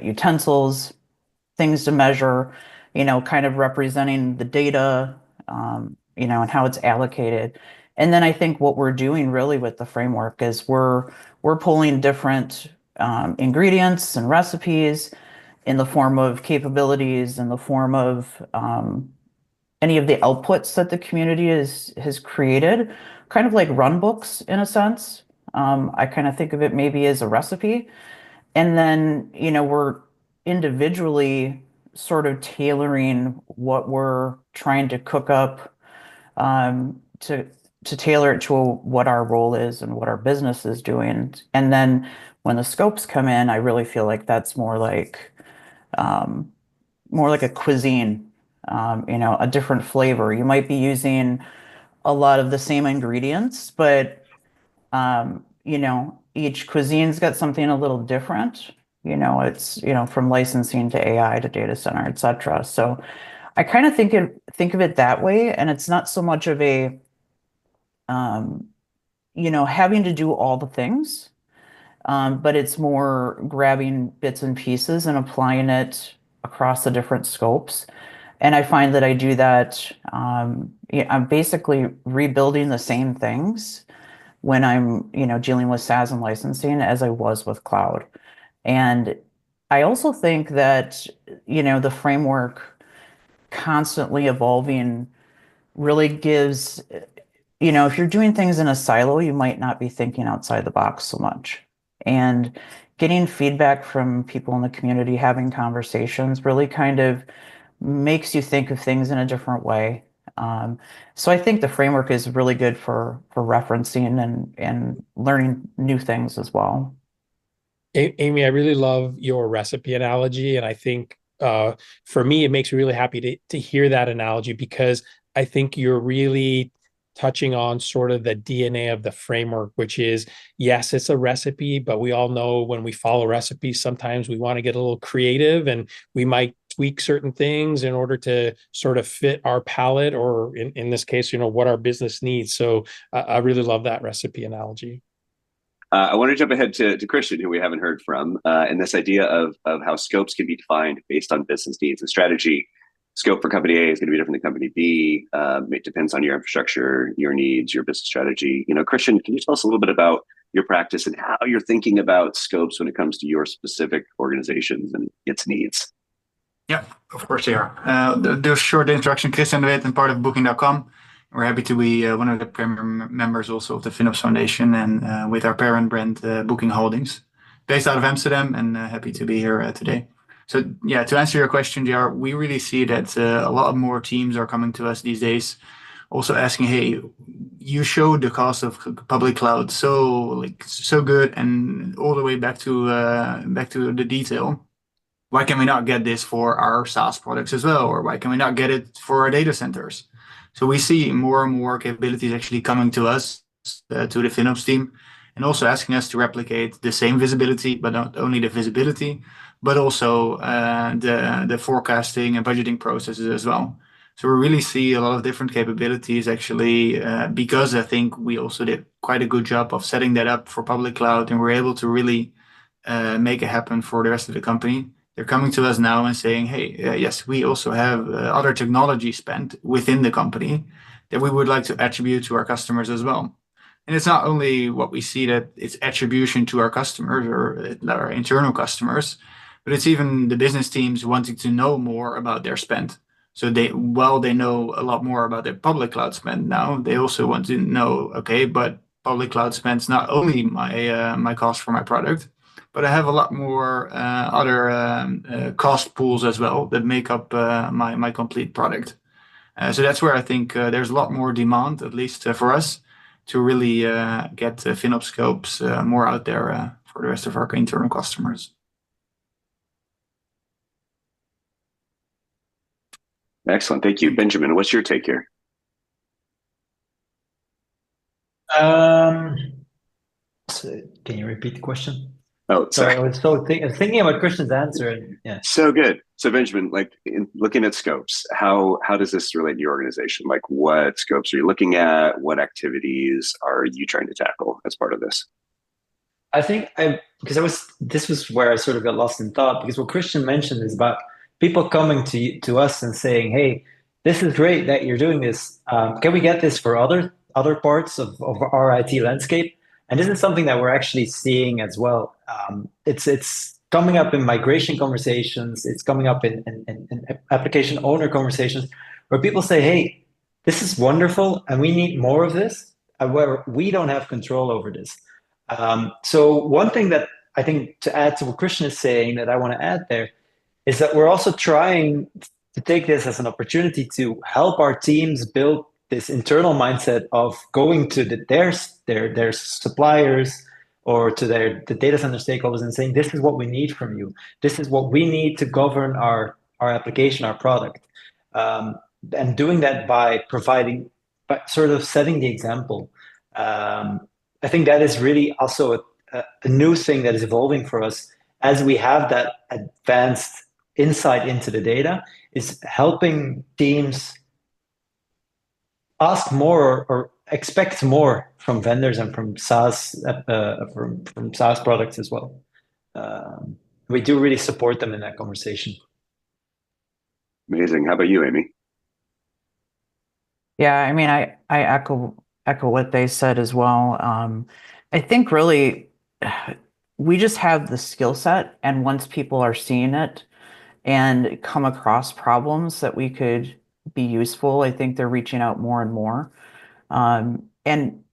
utensils, things to measure, kind of representing the data, and how it's allocated. And then I think what we're doing really with the framework is we're pulling different ingredients and recipes in the form of capabilities, in the form of any of the outputs that the community has created, kind of like run books in a sense. I kind of think of it maybe as a recipe. And then, we're individually sort of tailoring what we're trying to cook up to tailor it to what our role is and what our business is doing. And then when the scopes come in, I really feel like that's more like a cuisine, a different flavor. You might be using a lot of the same ingredients, but each cuisine's got something a little different. It's from licensing to AI to data center, et cetera. So I kind of think of it that way, and it's not so much of a having to do all the things, but it's more grabbing bits and pieces and applying it across the different scopes. And I find that I do that. I'm basically rebuilding the same things when I'm, dealing with SaaS and licensing as I was with cloud. And I also think that, the framework constantly evolving really gives, if you're doing things in a silo, you might not be thinking outside the box so much. And getting feedback from people in the community, having conversations really kind of makes you think of things in a different way. So I think the framework is really good for referencing and learning new things as well. Amy, I really love your recipe analogy. And I think for me, it makes me really happy to hear that analogy, because I think you're really touching on sort of the DNA of the framework, which is, yes, it's a recipe, but we all know when we follow recipes, sometimes we want to get a little creative and we might tweak certain things in order to sort of fit our palate, or in this case, what our business needs. So I really love that recipe analogy. I want to jump ahead to Christian, who we haven't heard from, and this idea of how scopes can be defined based on business needs and strategy. Scope for company A is going to be different than company B. It depends on your infrastructure, your needs, your business strategy. Christian, can you tell us a little bit about your practice and how you're thinking about scopes when it comes to your specific organizations and its needs? Yeah, of course they are. The short introduction, Christian de Wit, and part of Booking.com. We're happy to be one of the premier members also of the FinOps Foundation, and with our parent brand, Booking Holdings, based out of Amsterdam, and happy to be here today. So yeah, to answer your question, JR, we really see that a lot more teams are coming to us these days, also asking, hey, you showed the cost of public cloud so good, and all the way back to the detail. Why can we not get this for our SaaS products as well? Or why can we not get it for our data centers? So we see more and more capabilities actually coming to us, to the FinOps team, and also asking us to replicate the same visibility, but not only the visibility, but also the forecasting and budgeting processes as well. So we really see a lot of different capabilities actually, because I think we also did quite a good job of setting that up for public cloud, and we're able to really make it happen for the rest of the company. They're coming to us now and saying, hey, yes, we also have other technology spent within the company that we would like to attribute to our customers as well. And it's not only what we see that it's attribution to our customers or our internal customers, but it's even the business teams wanting to know more about their spend. So while they know a lot more about their public cloud spend now, they also want to know, okay, but public cloud spend's not only my cost for my product, but I have a lot more other cost pools as well that make up my complete product. So that's where I think there's a lot more demand, at least for us, to really get FinOps scopes more out there for the rest of our internal customers. Excellent. Thank you. Benjamin, what's your take here? So can you repeat the question? Oh, sorry. I was thinking about Christian's answer. And, yeah. So good. So Benjamin, like looking at scopes, how does this relate to your organization? Like what scopes are you looking at? What activities are you trying to tackle as part of this? I think this was where I sort of got lost in thought, because what Christian mentioned is about people coming to us and saying, hey, this is great that you're doing this. Can we get this for other parts of our IT landscape? And this is something that we're actually seeing as well. It's coming up in migration conversations. It's coming up in application owner conversations where people say, hey, this is wonderful and we need more of this, where we don't have control over this. So one thing that I think, to add to what Christian is saying, that I want to add there, is that we're also trying to take this as an opportunity to help our teams build this internal mindset of going to their suppliers or to the data center stakeholders and saying, this is what we need from you. This is what we need to govern our application, our product. And doing that by sort of setting the example. I think that is really also a new thing that is evolving for us as we have that advanced insight into the data, is helping teams ask more or expect more from vendors and from SaaS from SaaS products as well. We do really support them in that conversation. Amazing. How about you, Amy? Yeah, I mean, I echo what they said as well. I think really we just have the skill set, and once people are seeing it and come across problems that we could be useful, I think they're reaching out more and more. And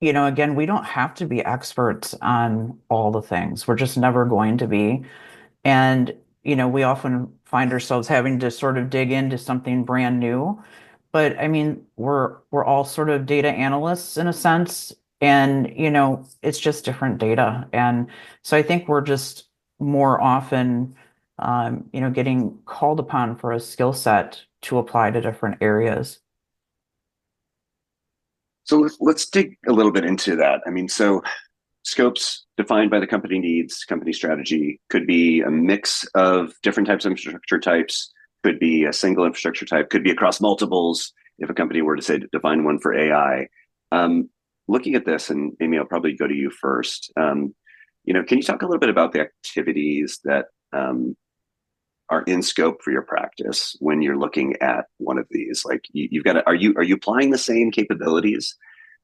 again, we don't have to be experts on all the things. We're just never going to be. And we often find ourselves having to sort of dig into something brand new. But I mean, we're all sort of data analysts in a sense, and it's just different data. And so I think we're just more often getting called upon for a skill set to apply to different areas. So let's dig a little bit into that. I mean, so scopes defined by the company needs, company strategy, could be a mix of different types of infrastructure types, could be a single infrastructure type, could be across multiples, if a company were to say to define one for AI. Looking at this, and Amy, I'll probably go to you first. Can you talk a little bit about the activities that are in scope for your practice when you're looking at one of these? Like are you applying the same capabilities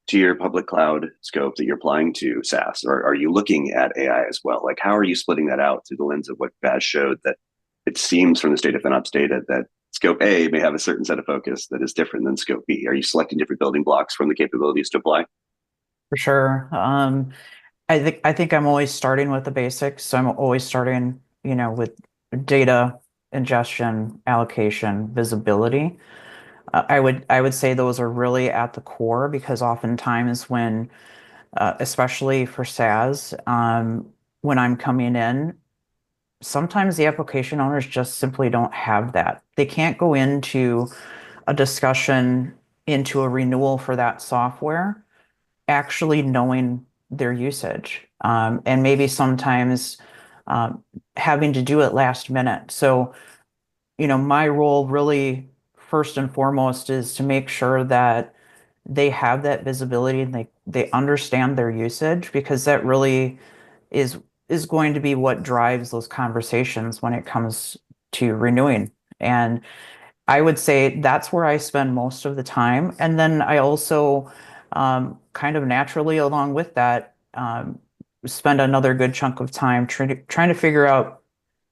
to your public cloud scope that you're applying to SaaS, or are you looking at AI as well? Like, how are you splitting that out through the lens of what Baz showed, that it seems from the State of FinOps data that scope A may have a certain set of focus that is different than scope B? Are you selecting different building blocks from the capabilities to apply? For sure. I think I'm always starting with the basics. So I'm always starting, with data ingestion, allocation, visibility. I would say those are really at the core, because oftentimes when, especially for SaaS, when I'm coming in, sometimes the application owners just simply don't have that. They can't go into a discussion, into a renewal for that software, actually knowing their usage, and maybe sometimes having to do it last minute. So, my role really first and foremost is to make sure that they have that visibility and they understand their usage, because that really is going to be what drives those conversations when it comes to renewing. And I would say that's where I spend most of the time. And then I also kind of naturally along with that spend another good chunk of time trying to figure out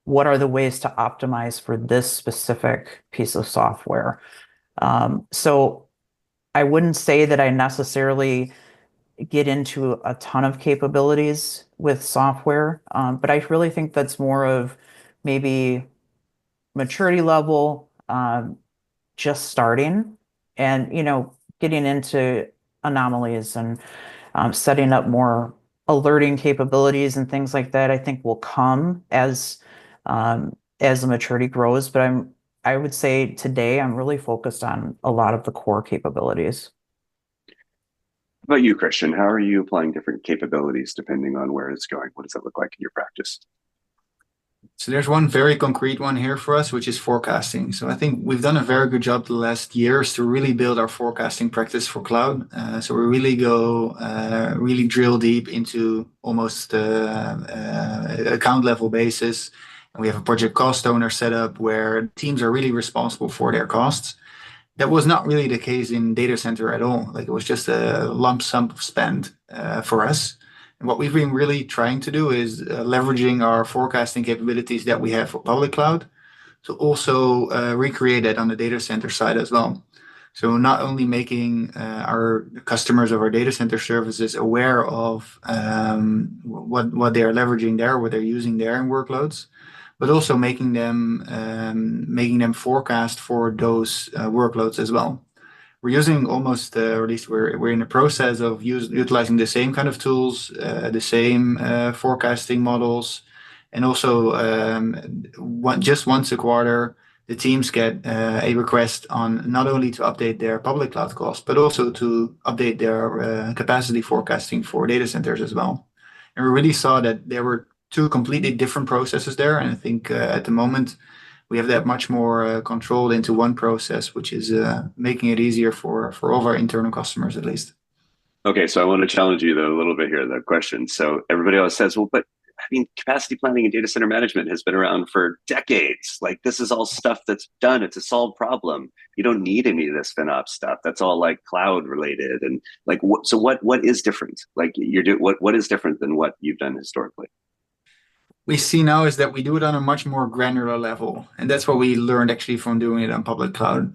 what are the ways to optimize for this specific piece of software. So I wouldn't say that I necessarily get into a ton of capabilities with software, but I really think that's more of maybe maturity level, just starting, and getting into anomalies and setting up more alerting capabilities and things like that. I think will come as the maturity grows. But I would say today I'm really focused on a lot of the core capabilities. How about you, Christian? How are you applying different capabilities depending on where it's going? What does that look like in your practice? So there's one very concrete one here for us, which is forecasting. So I think we've done a very good job the last years to really build our forecasting practice for cloud. So we really really drill deep into almost account level basis. And we have a project cost owner set up where teams are really responsible for their costs. That was not really the case in data center at all. Like, it was just a lump sum of spend for us. And what we've been really trying to do is leveraging our forecasting capabilities that we have for public cloud to also recreate that on the data center side as well. So not only making our customers of our data center services aware of what they are leveraging there, what they're using there in workloads, but also making them forecast for those workloads as well. We're using almost, or at least we're in the process of utilizing the same kind of tools, the same forecasting models, and also just once a quarter, the teams get a request on not only to update their public cloud costs, but also to update their capacity forecasting for data centers as well. And we really saw that there were two completely different processes there, and I think at the moment, we have that much more controlled into one process, which is making it easier for all of our internal customers, at least. Okay, so I want to challenge you though a little bit here, the question. So everybody always says, well, but I mean, capacity planning and data center management has been around for decades. Like, this is all stuff that's done. It's a solved problem. You don't need any of this FinOps stuff. That's all like cloud related. And like, what is different? Like, what is different than what you've done historically? We see now is that we do it on a much more granular level. And that's what we learned actually from doing it on public cloud.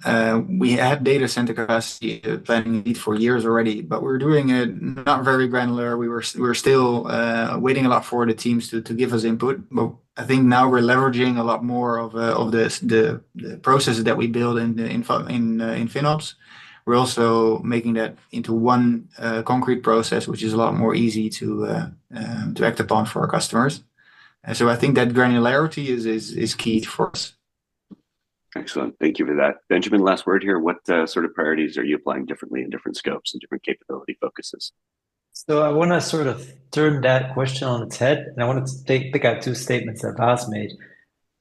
We had data center capacity planning for years already, but we're doing it not very granular. We were still waiting a lot for the teams to give us input. But I think now we're leveraging a lot more of the processes that we build in FinOps. We're also making that into one concrete process, which is a lot more easy to act upon for our customers. And so I think that granularity is key for us. Excellent. Thank you for that. Benjamin, last word here. What sort of priorities are you applying differently in different scopes and different capability focuses? So I want to sort of turn that question on its head, and I want to pick out two statements that Maas made.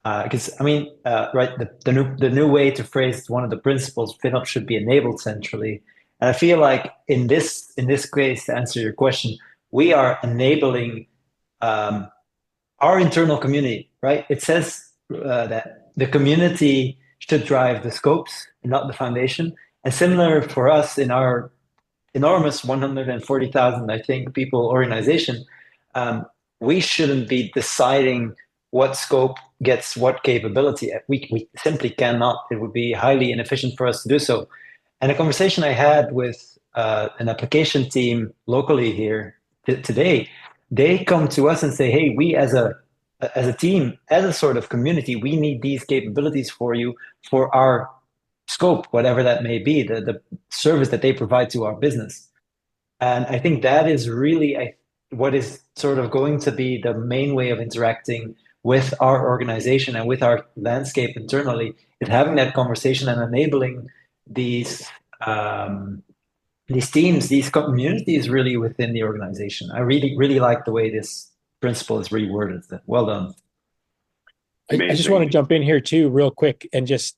Because right, the new way to phrase one of the principles, FinOps should be enabled centrally. And I feel like in this case, to answer your question, we are enabling our internal community, right? It says that the community should drive the scopes, not the foundation. And similar for us in our enormous 140,000, I think, people organization, we shouldn't be deciding what scope gets what capability. We simply cannot. It would be highly inefficient for us to do so. And a conversation I had with an application team locally here today, they come to us and say, hey, we as a team, as a sort of community, we need these capabilities for you for our scope, whatever that may be, the service that they provide to our business. And I think that is really what is sort of going to be the main way of interacting with our organization and with our landscape internally, is having that conversation and enabling these these teams, these communities really within the organization. I really like the way this principle is reworded. Well done. I just want to jump in here too, real quick, and just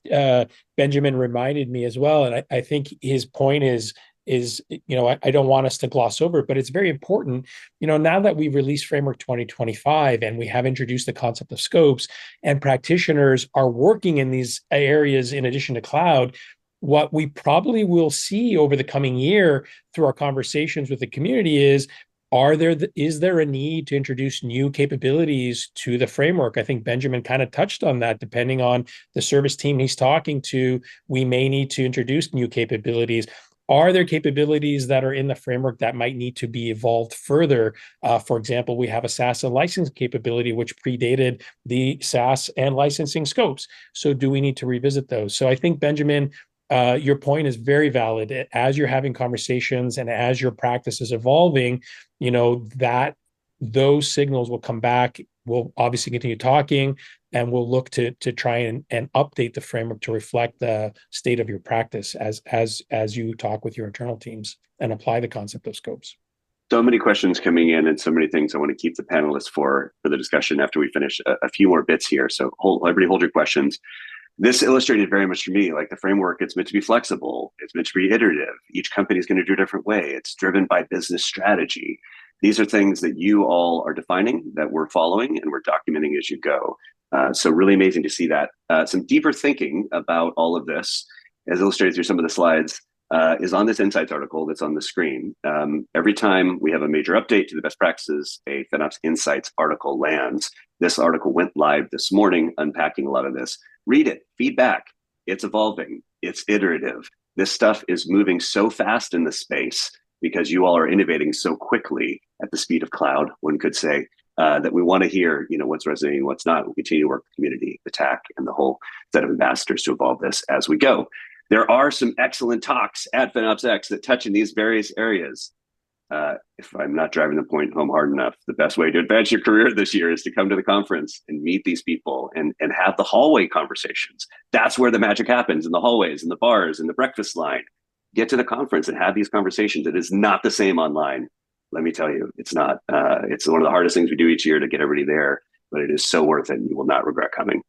Benjamin reminded me as well, and I think his point is I don't want us to gloss over it, but it's very important. Now that we've released Framework 2025 and we have introduced the concept of scopes, and practitioners are working in these areas in addition to cloud, what we probably will see over the coming year through our conversations with the community is there a need to introduce new capabilities to the framework? I think Benjamin kind of touched on that. Depending on the service team he's talking to, we may need to introduce new capabilities. Are there capabilities that are in the framework that might need to be evolved further? For example, we have a SaaS and licensing capability which predated the SaaS and licensing scopes. So do we need to revisit those? So I think, Benjamin, your point is very valid. As you're having conversations and as your practice is evolving, that those signals will come back. We'll obviously continue talking, and we'll look to try and update the framework to reflect the state of your practice as you talk with your internal teams and apply the concept of scopes. So many questions coming in and so many things I want to keep the panelists for the discussion after we finish a few more bits here. So everybody hold your questions. This illustrated very much for me, like the framework, it's meant to be flexible. It's meant to be iterative. Each company is going to do a different way. It's driven by business strategy. These are things that you all are defining, that we're following, and we're documenting as you go. So really amazing to see that. Some deeper thinking about all of this, as illustrated through some of the slides, is on this Insights article that's on the screen. Every time we have a major update to the best practices, a FinOps Insights article lands. This article went live this morning, unpacking a lot of this. Read it, feedback. It's evolving, it's iterative. This stuff is moving so fast in the space because you all are innovating so quickly at the speed of cloud, one could say, that we want to hear, what's resonating, what's not. We'll continue to work with the community, the TAC, and the whole set of ambassadors to evolve this as we go. There are some excellent talks at FinOpsX that touch in these various areas. If I'm not driving the point home hard enough, the best way to advance your career this year is to come to the conference and meet these people and have the hallway conversations. That's where the magic happens, in the hallways, in the bars, in the breakfast line. Get to the conference and have these conversations. It is not the same online. Let me tell you, it's not. It's one of the hardest things we do each year to get everybody there, but it is so worth it, and you will not regret coming.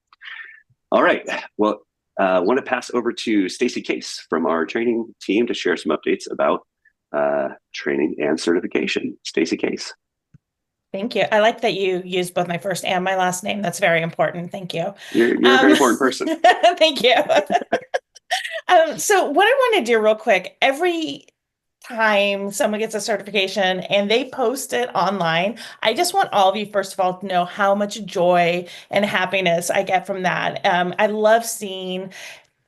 All right. Well, I want to pass over to Stacy Case from our training team to share some updates about training and certification. Stacy Case. Thank you. I like that you used both my first and my last name. That's very important. Thank you. You're a very important person. Thank you. So what I want to do real quick, every time someone gets a certification and they post it online, I just want all of you, first of all, to know how much joy and happiness I get from that. I love seeing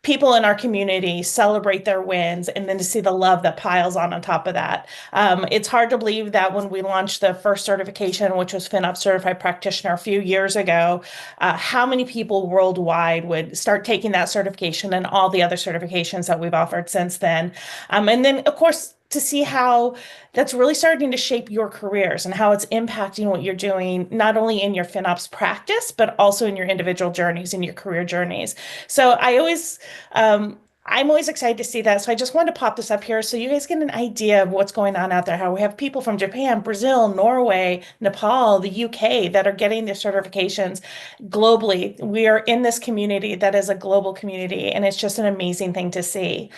people in our community celebrate their wins, and then to see the love that piles on top of that. It's hard to believe that when we launched the first certification, which was FinOps Certified Practitioner a few years ago, how many people worldwide would start taking that certification and all the other certifications that we've offered since then. And then, of course, to see how that's really starting to shape your careers and how it's impacting what you're doing, not only in your FinOps practice, but also in your individual journeys and your career journeys. So I'm always excited to see that. So I just wanted to pop this up here so you guys get an idea of what's going on out there, how we have people from Japan, Brazil, Norway, Nepal, the UK that are getting their certifications globally. We are in this community that is a global community, and it's just an amazing thing to see.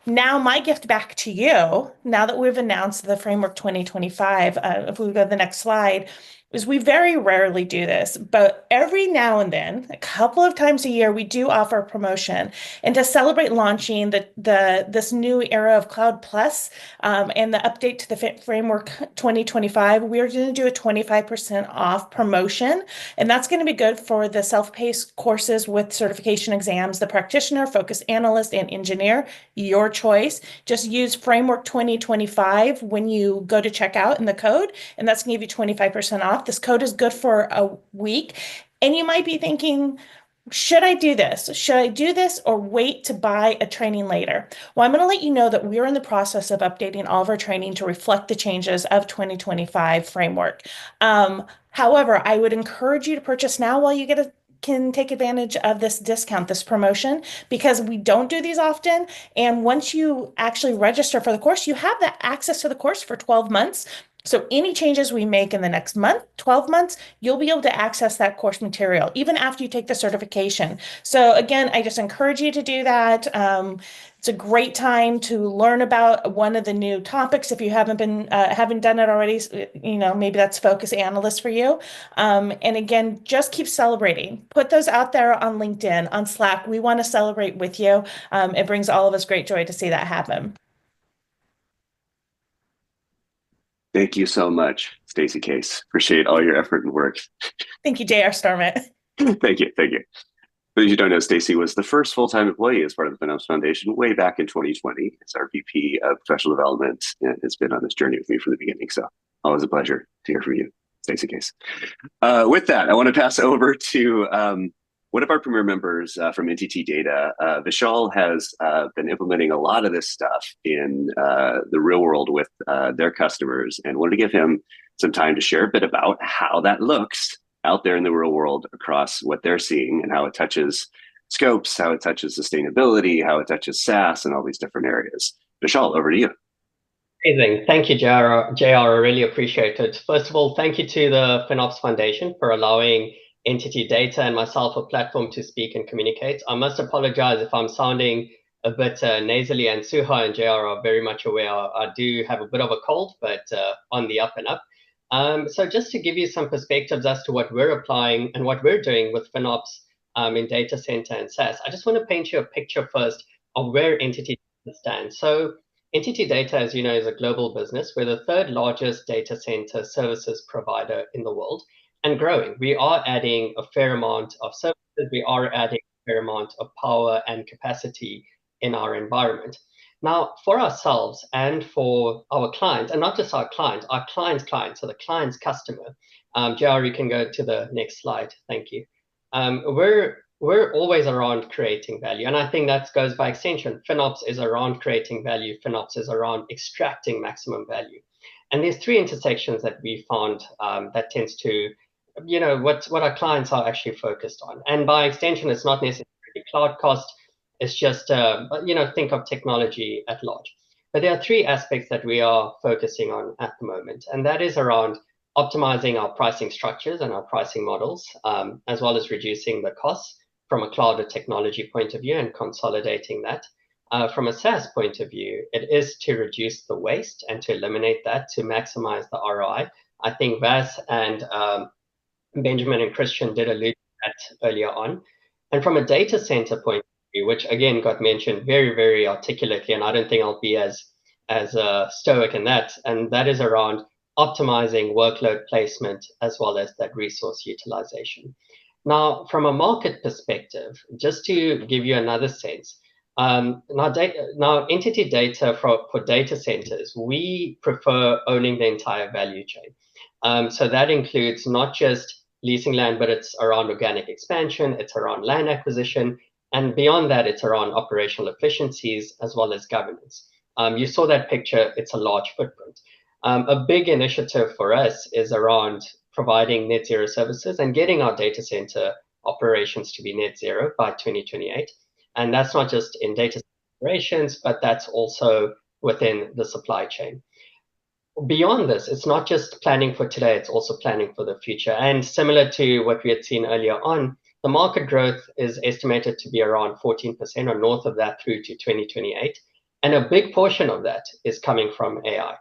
Now, my gift back to you, now that we've announced the Framework 2025, if we go to the next slide, is we very rarely do this, but every now and then, a couple of times a year, we do offer a promotion. And to celebrate launching this new era of Cloud Plus and the update to the Framework 2025, we're going to do a 25% off promotion. And that's going to be good for the self-paced courses with certification exams, the Practitioner, Focus Analyst, and Engineer, your choice. Just use Framework 2025 when you go to checkout in the code, and that's going to give you 25% off. This code is good for a week. And you might be thinking, should I do this? Should I do this or wait to buy a training later? Well, I'm going to let you know that we're in the process of updating all of our training to reflect the changes of 2025 framework. However, I would encourage you to purchase now while you get a can take advantage of this discount, this promotion, because we don't do these often. And once you actually register for the course, you have that access to the course for 12 months. So any changes we make in the next month, 12 months, you'll be able to access that course material, even after you take the certification. So again, I just encourage you to do that. It's a great time to learn about one of the new topics. If you haven't done it already, maybe that's focus analyst for you. And again, just keep celebrating. Put those out there on LinkedIn, on Slack. We want to celebrate with you. It brings all of us great joy to see that happen. Thank you so much, Stacey Case. Appreciate all your effort and work. Thank you, J.R. Stormont. Thank you. For those who don't know, Stacey was the first full-time employee as part of the FinOps Foundation way back in 2020 as our VP of Professional Development, and has been on this journey with me from the beginning. So always a pleasure to hear from you, Stacey Case. With that, I want to pass over to one of our premier members from NTT Data. Vishal has been implementing a lot of this stuff in the real world with their customers, and wanted to give him some time to share a bit about how that looks out there in the real world across what they're seeing and how it touches scopes, how it touches sustainability, how it touches SaaS, and all these different areas. Vishal, over to you. Amazing. Thank you, JR. I really appreciate it. First of all, thank you to the FinOps Foundation for allowing NTT Data and myself a platform to speak and communicate. I must apologize if I'm sounding a bit nasally, and Suha and JR are very much aware I do have a bit of a cold, but on the up and up. So just to give you some perspectives as to what we're applying and what we're doing with FinOps in data center and SaaS, I just want to paint you a picture first of where NTT Data stands. So NTT Data, as you know, is a global business. We're the third largest data center services provider in the world and growing. We are adding a fair amount of services. We are adding a fair amount of power and capacity in our environment. Now, for ourselves and for our clients, and not just our clients' client, so the client's customer. JR, you can go to the next slide. Thank you. We're always around creating value, and I think that goes by extension. FinOps is around creating value. FinOps is around extracting maximum value. And there's three intersections that we found that tends to, what our clients are actually focused on. And by extension, it's not necessarily cloud cost. It's just, think of technology at large. But there are three aspects that we are focusing on at the moment, and that is around optimizing our pricing structures and our pricing models, as well as reducing the costs from a cloud or technology point of view and consolidating that. From a SaaS point of view, it is to reduce the waste and to eliminate that to maximize the ROI. I think Vas and Benjamin and Christian did allude to that earlier on. And from a data center point of view, which again got mentioned very, very articulately, and I don't think I'll be as stoic in that, and that is around optimizing workload placement as well as that resource utilization. Now, from a market perspective, just to give you another sense, now NTT Data for data centers, we prefer owning the entire value chain. So that includes not just leasing land, but it's around organic expansion, it's around land acquisition, and beyond that, it's around operational efficiencies as well as governance. You saw that picture, it's a large footprint. A big initiative for us is around providing net zero services and getting our data center operations to be net zero by 2028. And that's not just in data operations, but that's also within the supply chain. Beyond this, it's not just planning for today, it's also planning for the future. And similar to what we had seen earlier on, the market growth is estimated to be around 14% or north of that through to 2028. And a big portion of that is coming from AI.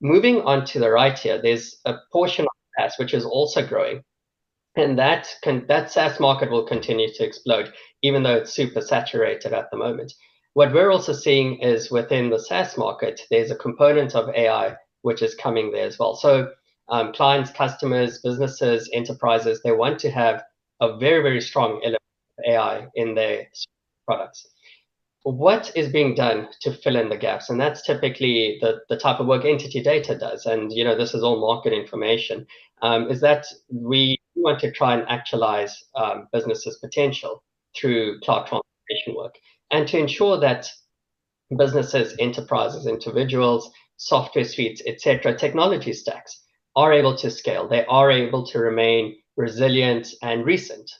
Moving on to the right here, there's a portion of SaaS which is also growing. And that SaaS market will continue to explode, even though it's super saturated at the moment. What we're also seeing is within the SaaS market, there's a component of AI which is coming there as well. So clients, customers, businesses, enterprises, they want to have a very, very strong element of AI in their products. What is being done to fill in the gaps? And that's typically the type of work NTT Data does. And, this is all market information, is that we want to try and actualize businesses' potential through cloud transformation work and to ensure that businesses, enterprises, individuals, software suites, etc., technology stacks are able to scale. They are able to remain resilient, and recent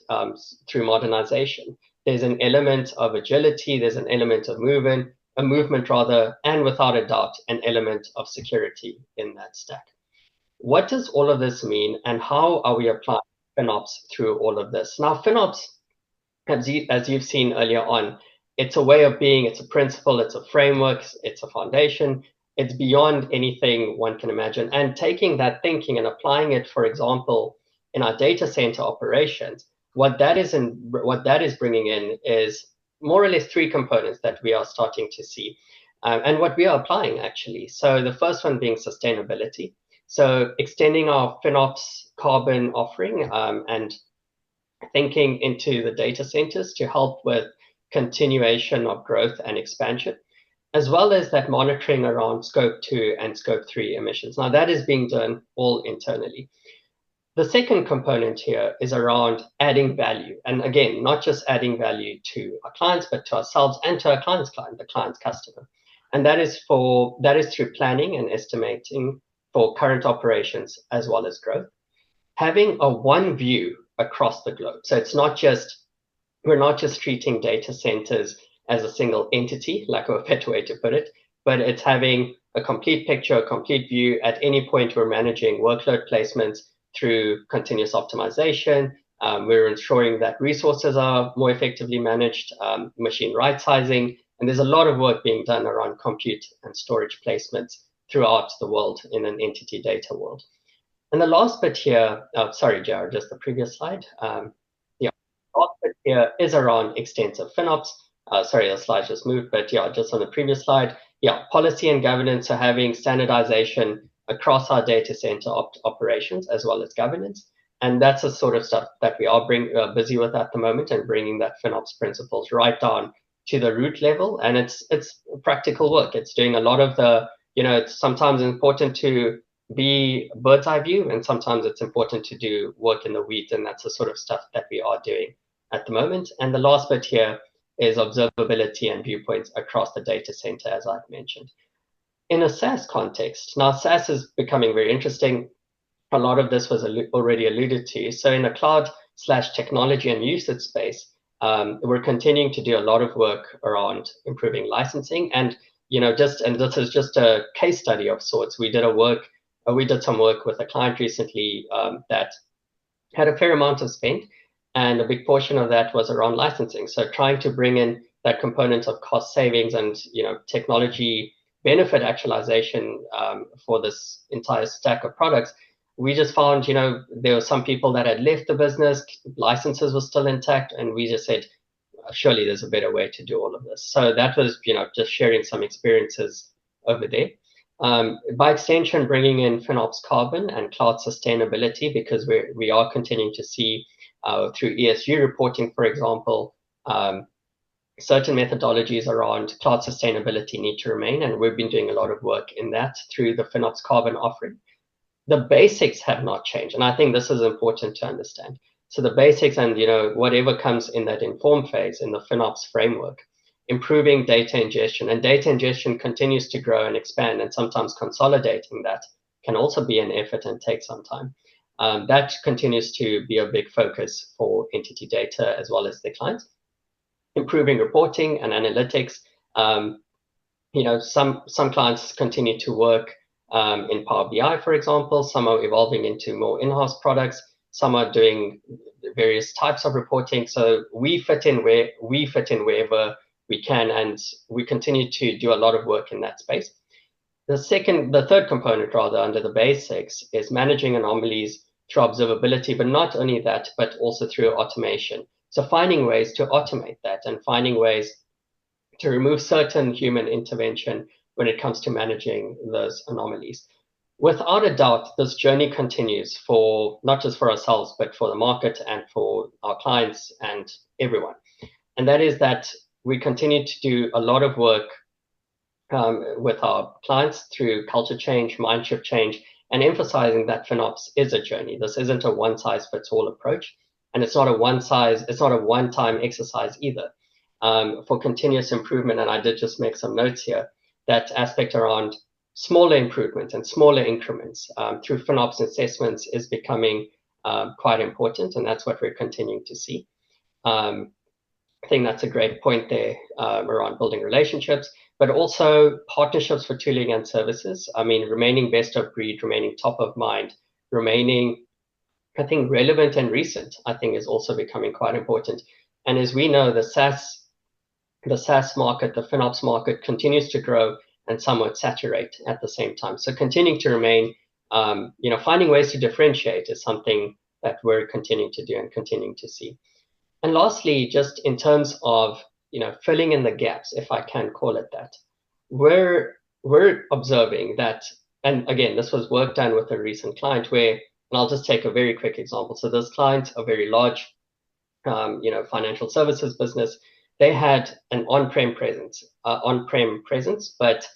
through modernization. There's an element of agility, there's an element of movement, and without a doubt, an element of security in that stack. What does all of this mean, and how are we applying FinOps through all of this? Now, FinOps, as you've seen earlier on, it's a way of being, it's a principle, it's a framework, it's a foundation, it's beyond anything one can imagine. And taking that thinking and applying it, for example, in our data center operations, what that is bringing in is more or less three components that we are starting to see, and what we are applying actually. So the first one being sustainability. So extending our FinOps carbon offering and thinking into the data centers to help with continuation of growth and expansion, as well as that monitoring around Scope 2 and Scope 3 emissions. Now that is being done all internally. The second component here is around adding value. And again, not just adding value to our clients, but to ourselves and to our client's client, the client's customer. And that is through planning and estimating for current operations as well as growth. Having a one view across the globe. So we're not just treating data centers as a single entity, like a better way to put it, but it's having a complete picture, a complete view. At any point, we're managing workload placements through continuous optimization. We're ensuring that resources are more effectively managed, machine right-sizing, and there's a lot of work being done around compute and storage placements throughout the world in an entity data world. And the last bit here, sorry, Jared, just the previous slide. The last bit here is around extensive FinOps. Sorry, the slide just moved, but yeah, just on the previous slide. Yeah, policy and governance are having standardization across our data center operations as well as governance. And that's the sort of stuff that we are busy with at the moment, and bringing that FinOps principles right down to the root level. And it's practical work. It's doing a lot of the, it's sometimes important to be bird's eye view, and sometimes it's important to do work in the weeds. And that's the sort of stuff that we are doing at the moment. And the last bit here is observability and viewpoints across the data center, as I've mentioned. In a SaaS context, now SaaS is becoming very interesting. A lot of this was already alluded to. So in a cloud/technology and usage space, we're continuing to do a lot of work around improving licensing. And this is just a case study of sorts. We did some work with a client recently that had a fair amount of spend, and a big portion of that was around licensing. So trying to bring in that component of cost savings and technology benefit actualization for this entire stack of products. We just found, there were some people that had left the business, licenses were still intact, and we just said, surely there's a better way to do all of this. So that was, just sharing some experiences over there. By extension, bringing in FinOps Carbon and cloud sustainability, because we are continuing to see through ESG reporting, for example, certain methodologies around cloud sustainability need to remain, and we've been doing a lot of work in that through the FinOps Carbon offering. The basics have not changed, and I think this is important to understand. So the basics and whatever comes in that inform phase in the FinOps framework, improving data ingestion, and data ingestion continues to grow and expand, and sometimes consolidating that can also be an effort and take some time. That continues to be a big focus for entity data as well as the clients. Improving reporting and analytics. Some clients continue to work in Power BI, for example. Some are evolving into more in-house products. Some are doing various types of reporting. So we fit in wherever we can, and we continue to do a lot of work in that space. The third component, rather, under the basics is managing anomalies through observability, but not only that, but also through automation. So finding ways to automate that and finding ways to remove certain human intervention when it comes to managing those anomalies. Without a doubt, this journey continues for not just for ourselves, but for the market and for our clients and everyone. And that is that we continue to do a lot of work with our clients through culture change, mindset change, and emphasizing that FinOps is a journey. This isn't a one-size-fits-all approach, and it's not a one-time exercise either. For continuous improvement, and I did just make some notes here, that aspect around smaller improvements and smaller increments through FinOps assessments is becoming quite important, and that's what we're continuing to see. I think that's a great point there around building relationships, but also partnerships for tooling and services. I mean, remaining best of breed, remaining top of mind, remaining, I think, relevant and recent, I think, is also becoming quite important. And as we know, the SaaS market, the FinOps market continues to grow and somewhat saturate at the same time. So continuing to remain, finding ways to differentiate is something that we're continuing to do and continuing to see. And lastly, just in terms of filling in the gaps, if I can call it that, we're observing that, and again, this was work done with a recent client where, and I'll just take a very quick example. So this client, a very large, financial services business, they had an on-prem presence, but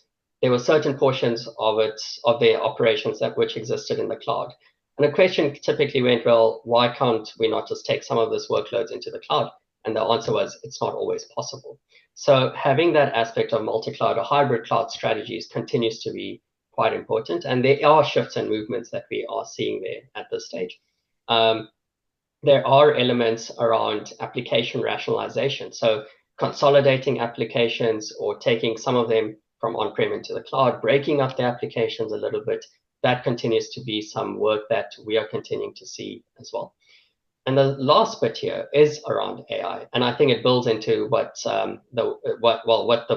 there were certain portions of their operations which existed in the cloud. And the question typically went, well, why can't we not just take some of this workloads into the cloud? And the answer was, it's not always possible. So having that aspect of multi-cloud or hybrid cloud strategies continues to be quite important. And there are shifts and movements that we are seeing there at this stage. There are elements around application rationalization. So consolidating applications or taking some of them from on-prem into the cloud, breaking up the applications a little bit, that continues to be some work that we are continuing to see as well. And the last bit here is around AI. And I think it builds into what the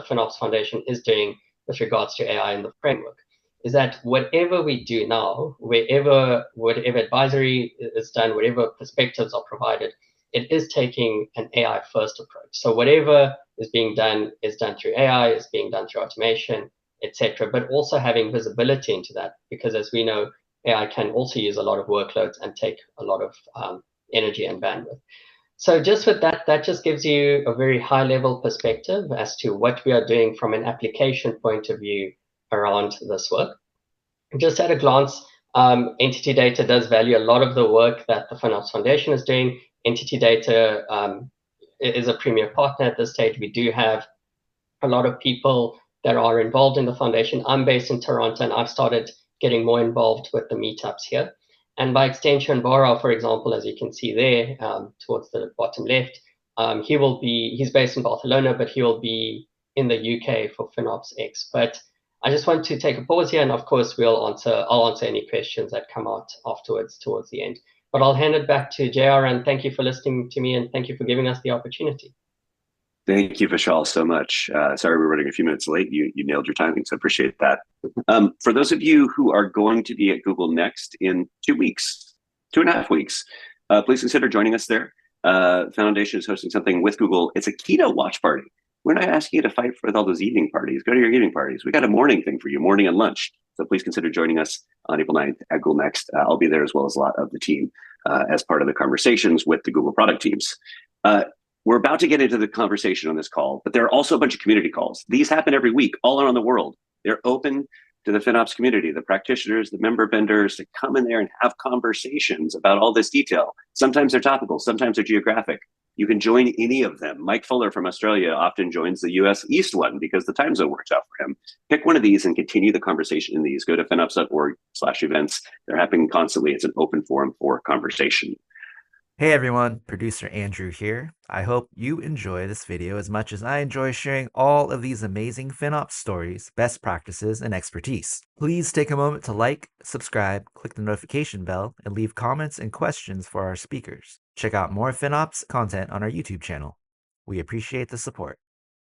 FinOps Foundation is doing with regards to AI in the framework, is that whatever we do now, whatever advisory is done, whatever perspectives are provided, it is taking an AI first approach. So whatever is being done is done through AI, is being done through automation, etc., but also having visibility into that, because as we know, AI can also use a lot of workloads and take a lot of energy and bandwidth. So just with that, that just gives you a very high level perspective as to what we are doing from an application point of view around this work. Just at a glance, Entity Data does value a lot of the work that the FinOps Foundation is doing. Entity Data is a premier partner at this stage. We do have a lot of people that are involved in the foundation. I'm based in Toronto, and I've started getting more involved with the meetups here. And by extension, Bara, for example, as you can see there towards the bottom left, he's based in Barcelona, but he will be in the UK for FinOps X. But I just want to take a pause here, and of course, I'll answer any questions that come out afterwards towards the end. But I'll hand it back to JR, and thank you for listening to me, and thank you for giving us the opportunity. Thank you, Vishal, so much. Sorry we're running a few minutes late. You nailed your timing, so appreciate that. For those of you who are going to be at Google Next in 2.5 weeks, please consider joining us there. Foundation is hosting something with Google. It's a keynote watch party. We're not asking you to fight for all those evening parties. Go to your evening parties. We got a morning thing for you, morning and lunch. So please consider joining us on April 9th at Google Next. I'll be there as well as a lot of the team as part of the conversations with the Google product teams. We're about to get into the conversation on this call, but there are also a bunch of community calls. These happen every week all around the world. They're open to the FinOps community, the practitioners, the member vendors, to come in there and have conversations about all this detail. Sometimes they're topical, sometimes they're geographic. You can join any of them. Mike Fuller from Australia often joins the US East one because the time zone works out for him. Pick one of these and continue the conversation in these. Go to finops.org/events. They're happening constantly. It's an open forum for conversation. Hey everyone, producer Andrew here. I hope you enjoy this video as much as I enjoy sharing all of these amazing FinOps stories, best practices, and expertise. Please take a moment to like, subscribe, click the notification bell, and leave comments and questions for our speakers. Check out more FinOps content on our YouTube channel. We appreciate the support.